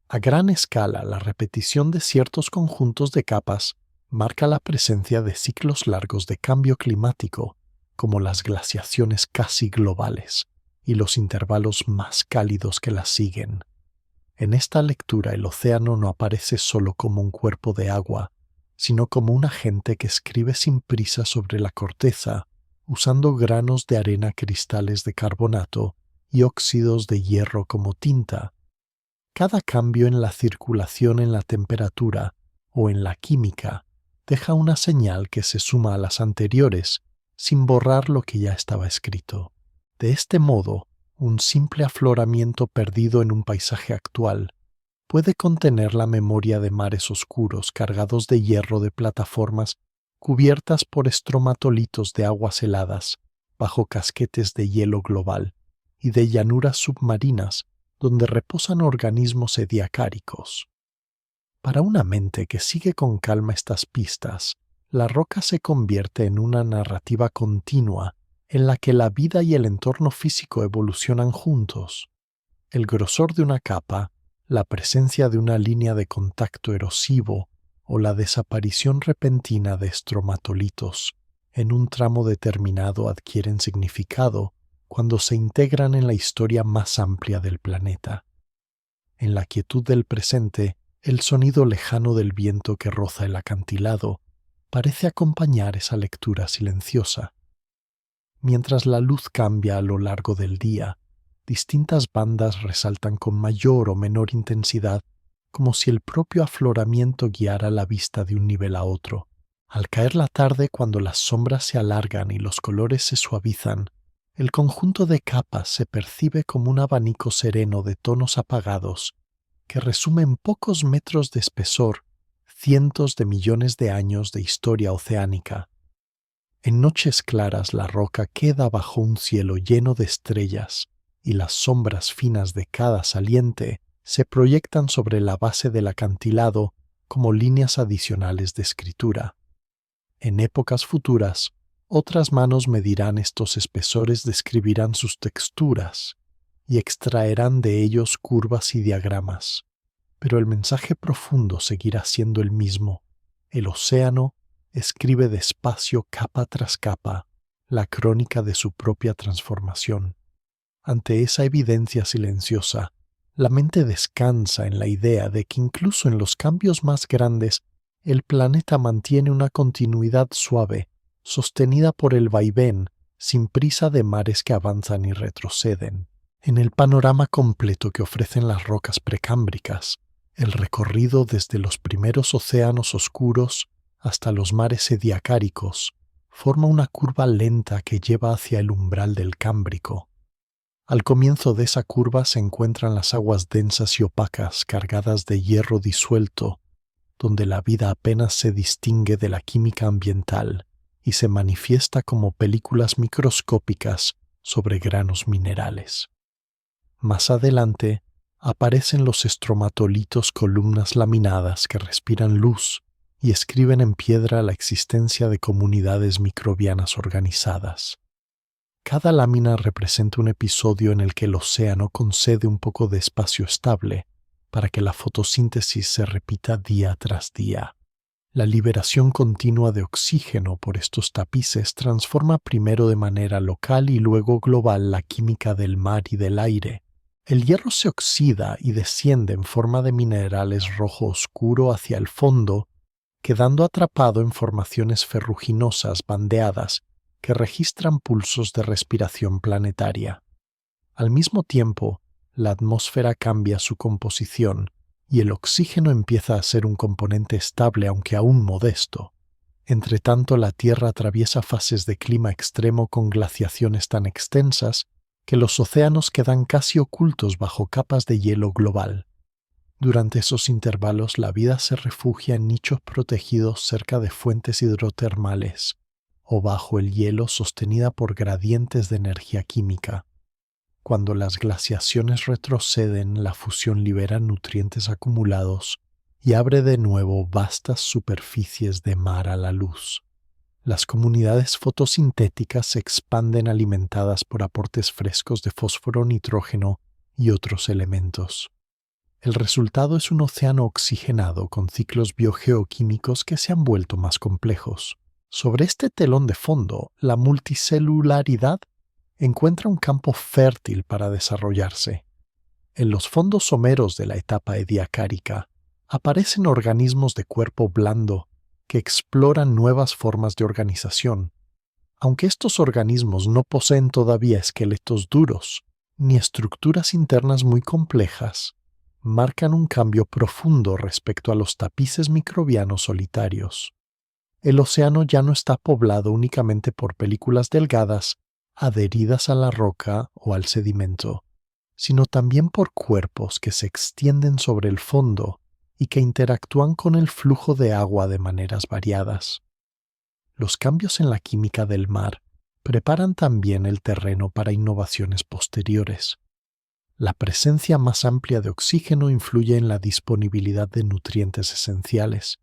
A gran escala, la repetición de ciertos conjuntos de capas marca la presencia de ciclos largos de cambio climático, como las glaciaciones casi globales y los intervalos más cálidos que las siguen. En esta lectura, el océano no aparece solo como un cuerpo de agua, sino como un agente que escribe sin prisa sobre la corteza, usando granos de arena, cristales de carbonato y óxidos de hierro como tinta. Cada cambio en la circulación, en la temperatura o en la química deja una señal que se suma a las anteriores sin borrar lo que ya estaba escrito. De este modo, un simple afloramiento perdido en un paisaje actual puede contener la memoria de mares oscuros cargados de hierro, de plataformas cubiertas por estromatolitos de aguas heladas bajo casquetes de hielo global y de llanuras submarinas donde reposan organismos ediacáricos. Para una mente que sigue con calma estas pistas, la roca se convierte en una narrativa continua en la que la vida y el entorno físico evolucionan juntos. El grosor de una capa, la presencia de una línea de contacto erosivo o la desaparición repentina de estromatolitos en un tramo determinado adquieren significado cuando se integran en la historia más amplia del planeta. En la quietud del presente, el sonido lejano del viento que roza el acantilado parece acompañar esa lectura silenciosa. Mientras la luz cambia a lo largo del día, distintas bandas resaltan con mayor o menor intensidad, como si el propio afloramiento guiara la vista de un nivel a otro. Al caer la tarde, cuando las sombras se alargan y los colores se suavizan, el conjunto de capas se percibe como un abanico sereno de tonos apagados que resume en pocos metros de espesor cientos de millones de años de historia oceánica. En noches claras la roca queda bajo un cielo lleno de estrellas y las sombras finas de cada saliente se proyectan sobre la base del acantilado como líneas adicionales de escritura. En épocas futuras, otras manos medirán estos espesores, describirán sus texturas y extraerán de ellos curvas y diagramas. Pero el mensaje profundo seguirá siendo el mismo. El océano escribe despacio, capa tras capa, la crónica de su propia transformación. Ante esa evidencia silenciosa, la mente descansa en la idea de que incluso en los cambios más grandes, el planeta mantiene una continuidad suave, sostenida por el vaivén, sin prisa de mares que avanzan y retroceden. En el panorama completo que ofrecen las rocas precámbricas, el recorrido desde los primeros océanos oscuros hasta los mares ediacáricos forma una curva lenta que lleva hacia el umbral del Cámbrico. Al comienzo de esa curva se encuentran las aguas densas y opacas cargadas de hierro disuelto, donde la vida apenas se distingue de la química ambiental y se manifiesta como películas microscópicas sobre granos minerales. Más adelante aparecen los estromatolitos, columnas laminadas que respiran luz y escriben en piedra la existencia de comunidades microbianas organizadas. Cada lámina representa un episodio en el que el océano concede un poco de espacio estable para que la fotosíntesis se repita día tras día. La liberación continua de oxígeno por estos tapices transforma primero de manera local y luego global la química del mar y del aire. El hierro se oxida y desciende en forma de minerales rojo oscuro hacia el fondo, quedando atrapado en formaciones ferruginosas bandeadas que registran pulsos de respiración planetaria. Al mismo tiempo, la atmósfera cambia su composición y el oxígeno empieza a ser un componente estable aunque aún modesto. Entretanto, la Tierra atraviesa fases de clima extremo con glaciaciones tan extensas que los océanos quedan casi ocultos bajo capas de hielo global. Durante esos intervalos, la vida se refugia en nichos protegidos cerca de fuentes hidrotermales o bajo el hielo sostenida por gradientes de energía química. Cuando las glaciaciones retroceden, la fusión libera nutrientes acumulados y abre de nuevo vastas superficies de mar a la luz. Las comunidades fotosintéticas se expanden alimentadas por aportes frescos de fósforo, nitrógeno y otros elementos. El resultado es un océano oxigenado con ciclos biogeoquímicos que se han vuelto más complejos. Sobre este telón de fondo, la multicelularidad encuentra un campo fértil para desarrollarse. En los fondos someros de la etapa ediacárica aparecen organismos de cuerpo blando que exploran nuevas formas de organización. Aunque estos organismos no poseen todavía esqueletos duros ni estructuras internas muy complejas, marcan un cambio profundo respecto a los tapices microbianos solitarios. El océano ya no está poblado únicamente por películas delgadas adheridas a la roca o al sedimento, sino también por cuerpos que se extienden sobre el fondo y que interactúan con el flujo de agua de maneras variadas. Los cambios en la química del mar preparan también el terreno para innovaciones posteriores. La presencia más amplia de oxígeno influye en la disponibilidad de nutrientes esenciales,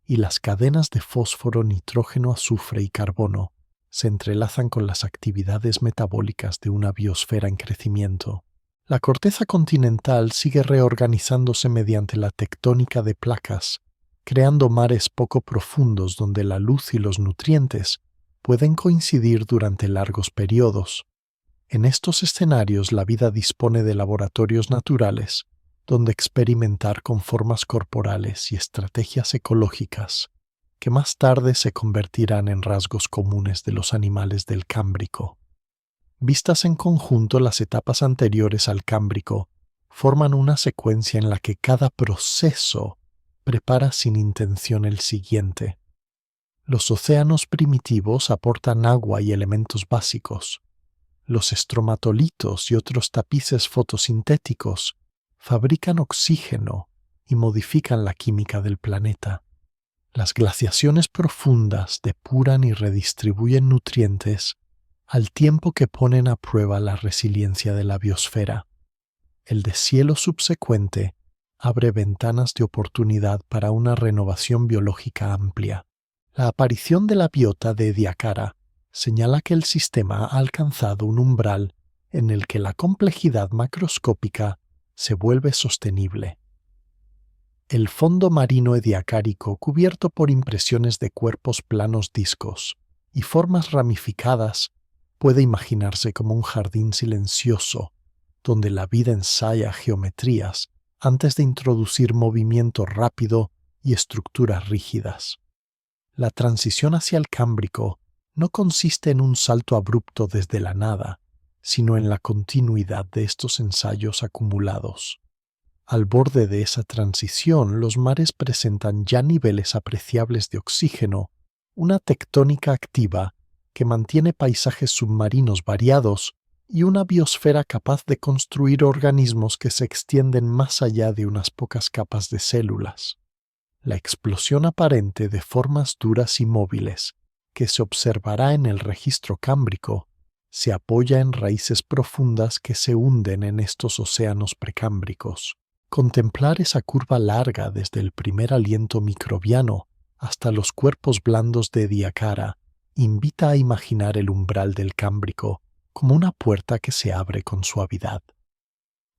y las cadenas de fósforo, nitrógeno, azufre y carbono se entrelazan con las actividades metabólicas de una biosfera en crecimiento. La corteza continental sigue reorganizándose mediante la tectónica de placas, creando mares poco profundos donde la luz y los nutrientes pueden coincidir durante largos periodos. En estos escenarios, la vida dispone de laboratorios naturales, donde experimentar con formas corporales y estrategias ecológicas, que más tarde se convertirán en rasgos comunes de los animales del Cámbrico. Vistas en conjunto, las etapas anteriores al Cámbrico forman una secuencia en la que cada proceso prepara sin intención el siguiente. Los océanos primitivos aportan agua y elementos básicos. Los estromatolitos y otros tapices fotosintéticos fabrican oxígeno y modifican la química del planeta. Las glaciaciones profundas depuran y redistribuyen nutrientes al tiempo que ponen a prueba la resiliencia de la biosfera. El deshielo subsecuente abre ventanas de oportunidad para una renovación biológica amplia. La aparición de la biota de Ediacara señala que el sistema ha alcanzado un umbral en el que la complejidad macroscópica se vuelve sostenible. El fondo marino ediacárico, cubierto por impresiones de cuerpos planos discos y formas ramificadas, puede imaginarse como un jardín silencioso, donde la vida ensaya geometrías antes de introducir movimiento rápido y estructuras rígidas. La transición hacia el Cámbrico no consiste en un salto abrupto desde la nada, sino en la continuidad de estos ensayos acumulados. Al borde de esa transición, los mares presentan ya niveles apreciables de oxígeno, una tectónica activa que mantiene paisajes submarinos variados y una biosfera capaz de construir organismos que se extienden más allá de unas pocas capas de células. La explosión aparente de formas duras y móviles que se observará en el registro cámbrico se apoya en raíces profundas que se hunden en estos océanos precámbricos. Contemplar esa curva larga desde el primer aliento microbiano hasta los cuerpos blandos de Ediacara invita a imaginar el umbral del Cámbrico como una puerta que se abre con suavidad.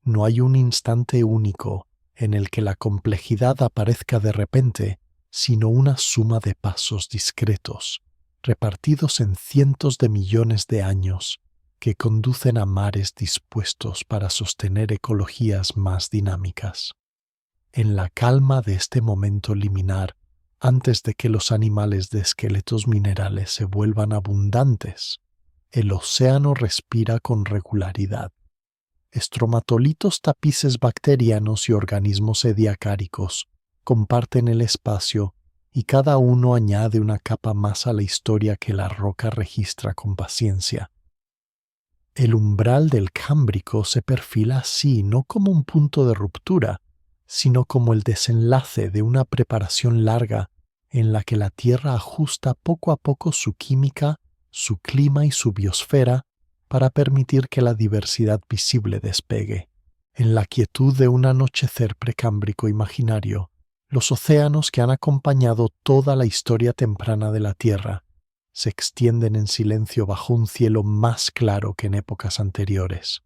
No hay un instante único en el que la complejidad aparezca de repente, sino una suma de pasos discretos, repartidos en cientos de millones de años, que conducen a mares dispuestos para sostener ecologías más dinámicas. En la calma de este momento liminar, antes de que los animales de esqueletos minerales se vuelvan abundantes, el océano respira con regularidad. Estromatolitos, tapices bacterianos y organismos ediacáricos comparten el espacio y cada uno añade una capa más a la historia que la roca registra con paciencia. El umbral del Cámbrico se perfila así no como un punto de ruptura, sino como el desenlace de una preparación larga en la que la Tierra ajusta poco a poco su química, su clima y su biosfera para permitir que la diversidad visible despegue. En la quietud de un anochecer precámbrico imaginario, los océanos que han acompañado toda la historia temprana de la Tierra se extienden en silencio bajo un cielo más claro que en épocas anteriores.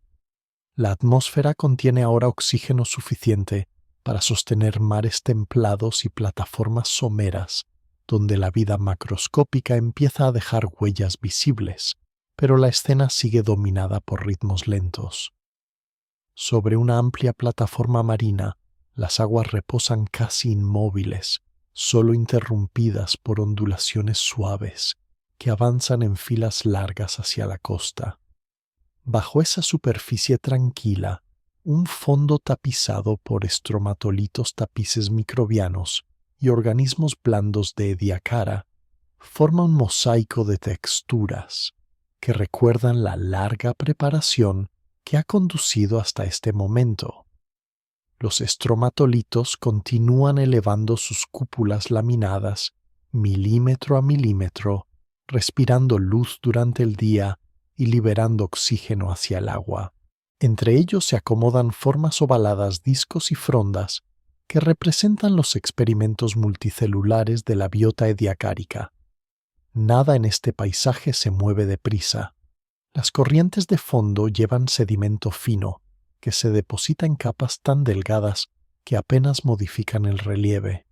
La atmósfera contiene ahora oxígeno suficiente para sostener mares templados y plataformas someras, donde la vida macroscópica empieza a dejar huellas visibles, pero la escena sigue dominada por ritmos lentos. Sobre una amplia plataforma marina, las aguas reposan casi inmóviles, solo interrumpidas por ondulaciones suaves que avanzan en filas largas hacia la costa. Bajo esa superficie tranquila, un fondo tapizado por estromatolitos, tapices microbianos y organismos blandos de Ediacara forma un mosaico de texturas que recuerdan la larga preparación que ha conducido hasta este momento. Los estromatolitos continúan elevando sus cúpulas laminadas milímetro a milímetro, respirando luz durante el día y liberando oxígeno hacia el agua. Entre ellos se acomodan formas ovaladas, discos y frondas que representan los experimentos multicelulares de la biota ediacárica. Nada en este paisaje se mueve deprisa. Las corrientes de fondo llevan sedimento fino, que se deposita en capas tan delgadas que apenas modifican el relieve.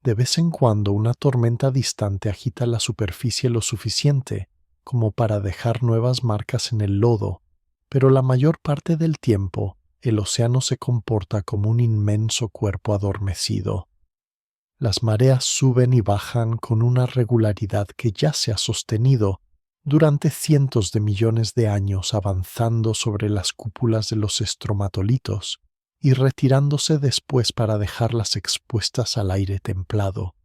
De vez en cuando una tormenta distante agita la superficie lo suficiente como para dejar nuevas marcas en el lodo, pero la mayor parte del tiempo el océano se comporta como un inmenso cuerpo adormecido. Las mareas suben y bajan con una regularidad que ya se ha sostenido durante cientos de millones de años, avanzando sobre las cúpulas de los estromatolitos y retirándose después para dejarlas expuestas al aire templado.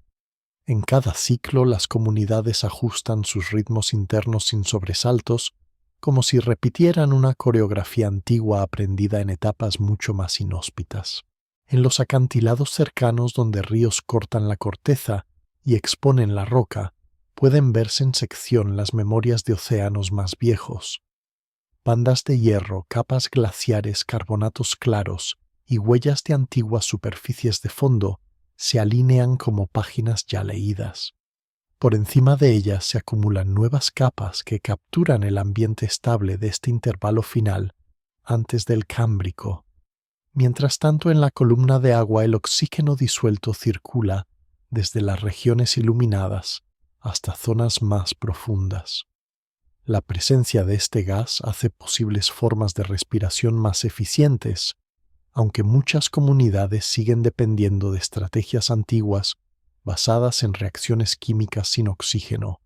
En cada ciclo las comunidades ajustan sus ritmos internos sin sobresaltos, como si repitieran una coreografía antigua aprendida en etapas mucho más inhóspitas. En los acantilados cercanos donde ríos cortan la corteza y exponen la roca, pueden verse en sección las memorias de océanos más viejos. Bandas de hierro, capas glaciares, carbonatos claros y huellas de antiguas superficies de fondo se alinean como páginas ya leídas. Por encima de ellas se acumulan nuevas capas que capturan el ambiente estable de este intervalo final antes del Cámbrico. Mientras tanto, en la columna de agua el oxígeno disuelto circula desde las regiones iluminadas hasta zonas más profundas. La presencia de este gas hace posibles formas de respiración más eficientes, aunque muchas comunidades siguen dependiendo de estrategias antiguas basadas en reacciones químicas sin oxígeno.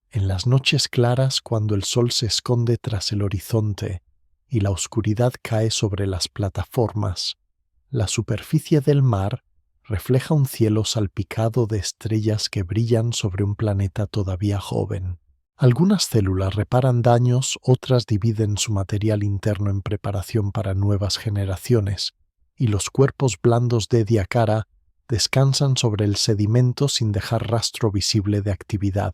En las noches claras, cuando el sol se esconde tras el horizonte y la oscuridad cae sobre las plataformas, la superficie del mar refleja un cielo salpicado de estrellas que brillan sobre un planeta todavía joven. Algunas células reparan daños, otras dividen su material interno en preparación para nuevas generaciones, y los cuerpos blandos de Ediacara descansan sobre el sedimento sin dejar rastro visible de actividad.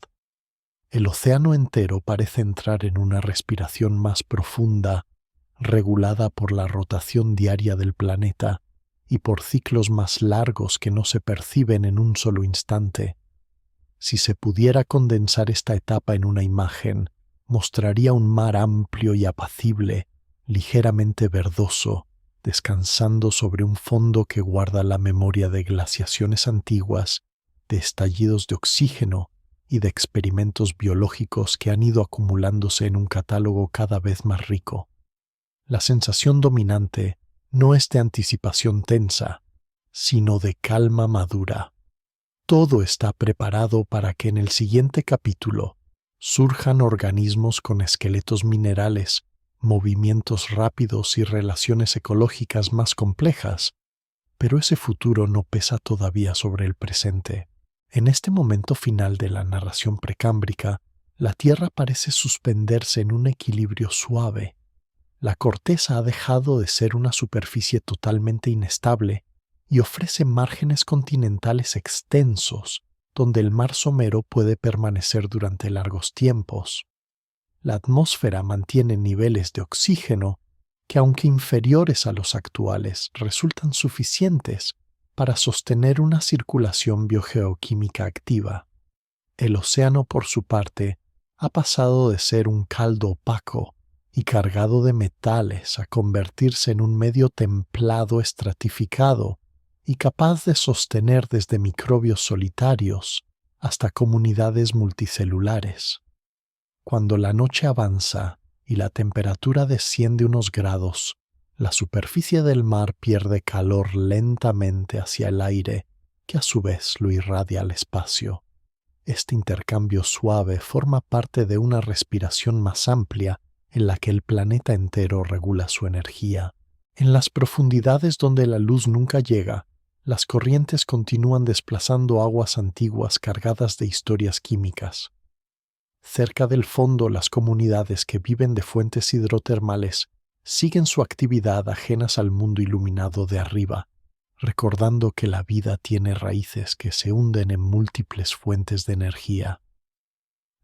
El océano entero parece entrar en una respiración más profunda, regulada por la rotación diaria del planeta y por ciclos más largos que no se perciben en un solo instante. Si se pudiera condensar esta etapa en una imagen, mostraría un mar amplio y apacible, ligeramente verdoso, descansando sobre un fondo que guarda la memoria de glaciaciones antiguas, de estallidos de oxígeno y de experimentos biológicos que han ido acumulándose en un catálogo cada vez más rico. La sensación dominante no es de anticipación tensa, sino de calma madura. Todo está preparado para que en el siguiente capítulo surjan organismos con esqueletos minerales, movimientos rápidos y relaciones ecológicas más complejas, pero ese futuro no pesa todavía sobre el presente. En este momento final de la narración precámbrica, la Tierra parece suspenderse en un equilibrio suave. La corteza ha dejado de ser una superficie totalmente inestable y ofrece márgenes continentales extensos, donde el mar somero puede permanecer durante largos tiempos. La atmósfera mantiene niveles de oxígeno que, aunque inferiores a los actuales, resultan suficientes para sostener una circulación biogeoquímica activa. El océano, por su parte, ha pasado de ser un caldo opaco y cargado de metales a convertirse en un medio templado estratificado y capaz de sostener desde microbios solitarios hasta comunidades multicelulares. Cuando la noche avanza y la temperatura desciende unos grados, la superficie del mar pierde calor lentamente hacia el aire, que a su vez lo irradia al espacio. Este intercambio suave forma parte de una respiración más amplia en la que el planeta entero regula su energía. En las profundidades donde la luz nunca llega, las corrientes continúan desplazando aguas antiguas cargadas de historias químicas. Cerca del fondo, las comunidades que viven de fuentes hidrotermales siguen su actividad ajenas al mundo iluminado de arriba, recordando que la vida tiene raíces que se hunden en múltiples fuentes de energía.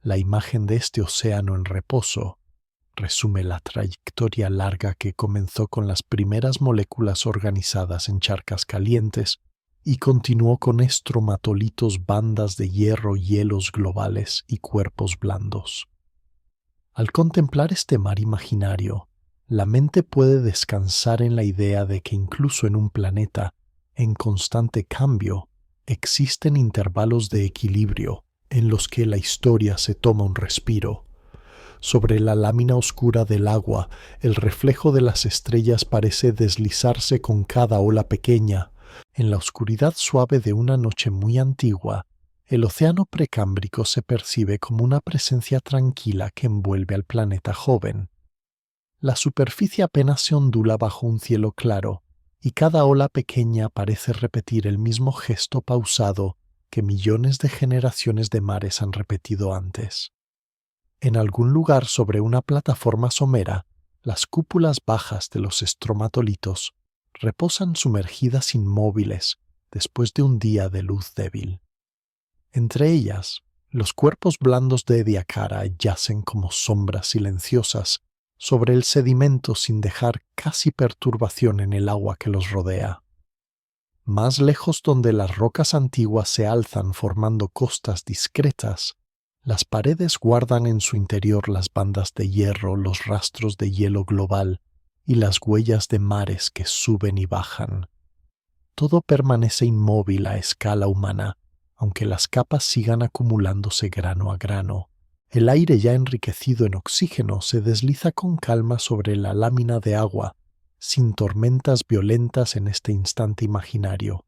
La imagen de este océano en reposo resume la trayectoria larga que comenzó con las primeras moléculas organizadas en charcas calientes y continuó con estromatolitos, bandas de hierro, hielos globales y cuerpos blandos. Al contemplar este mar imaginario, la mente puede descansar en la idea de que incluso en un planeta en constante cambio, existen intervalos de equilibrio en los que la historia se toma un respiro. Sobre la lámina oscura del agua, el reflejo de las estrellas parece deslizarse con cada ola pequeña. En la oscuridad suave de una noche muy antigua, el océano precámbrico se percibe como una presencia tranquila que envuelve al planeta joven. La superficie apenas se ondula bajo un cielo claro, y cada ola pequeña parece repetir el mismo gesto pausado que millones de generaciones de mares han repetido antes. En algún lugar sobre una plataforma somera, las cúpulas bajas de los estromatolitos reposan sumergidas inmóviles después de un día de luz débil. Entre ellas, los cuerpos blandos de Ediacara yacen como sombras silenciosas sobre el sedimento sin dejar casi perturbación en el agua que los rodea. Más lejos, donde las rocas antiguas se alzan formando costas discretas, las paredes guardan en su interior las bandas de hierro, los rastros de hielo global y las huellas de mares que suben y bajan. Todo permanece inmóvil a escala humana, aunque las capas sigan acumulándose grano a grano. El aire ya enriquecido en oxígeno se desliza con calma sobre la lámina de agua, sin tormentas violentas en este instante imaginario.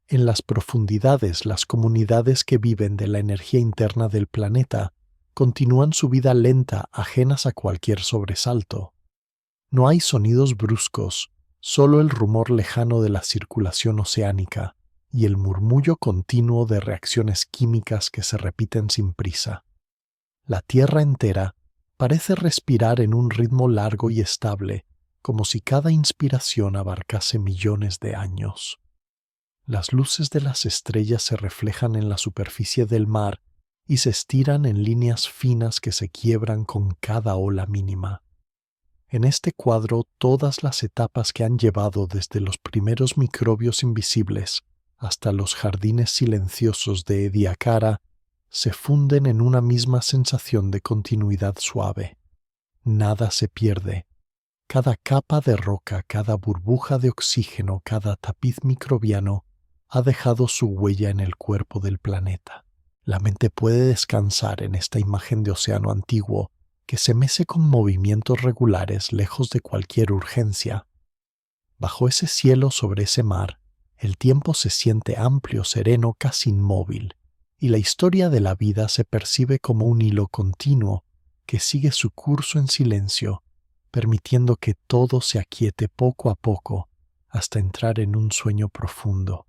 En las profundidades, las comunidades que viven de la energía interna del planeta continúan su vida lenta, ajenas a cualquier sobresalto. No hay sonidos bruscos, solo el rumor lejano de la circulación oceánica y el murmullo continuo de reacciones químicas que se repiten sin prisa. La Tierra entera parece respirar en un ritmo largo y estable, como si cada inspiración abarcase millones de años. Las luces de las estrellas se reflejan en la superficie del mar y se estiran en líneas finas que se quiebran con cada ola mínima. En este cuadro, todas las etapas que han llevado desde los primeros microbios invisibles hasta los jardines silenciosos de Ediacara se funden en una misma sensación de continuidad suave. Nada se pierde. Cada capa de roca, cada burbuja de oxígeno, cada tapiz microbiano ha dejado su huella en el cuerpo del planeta. La mente puede descansar en esta imagen de océano antiguo que se mece con movimientos regulares lejos de cualquier urgencia. Bajo ese cielo sobre ese mar, el tiempo se siente amplio, sereno, casi inmóvil, y la historia de la vida se percibe como un hilo continuo que sigue su curso en silencio, permitiendo que todo se aquiete poco a poco hasta entrar en un sueño profundo.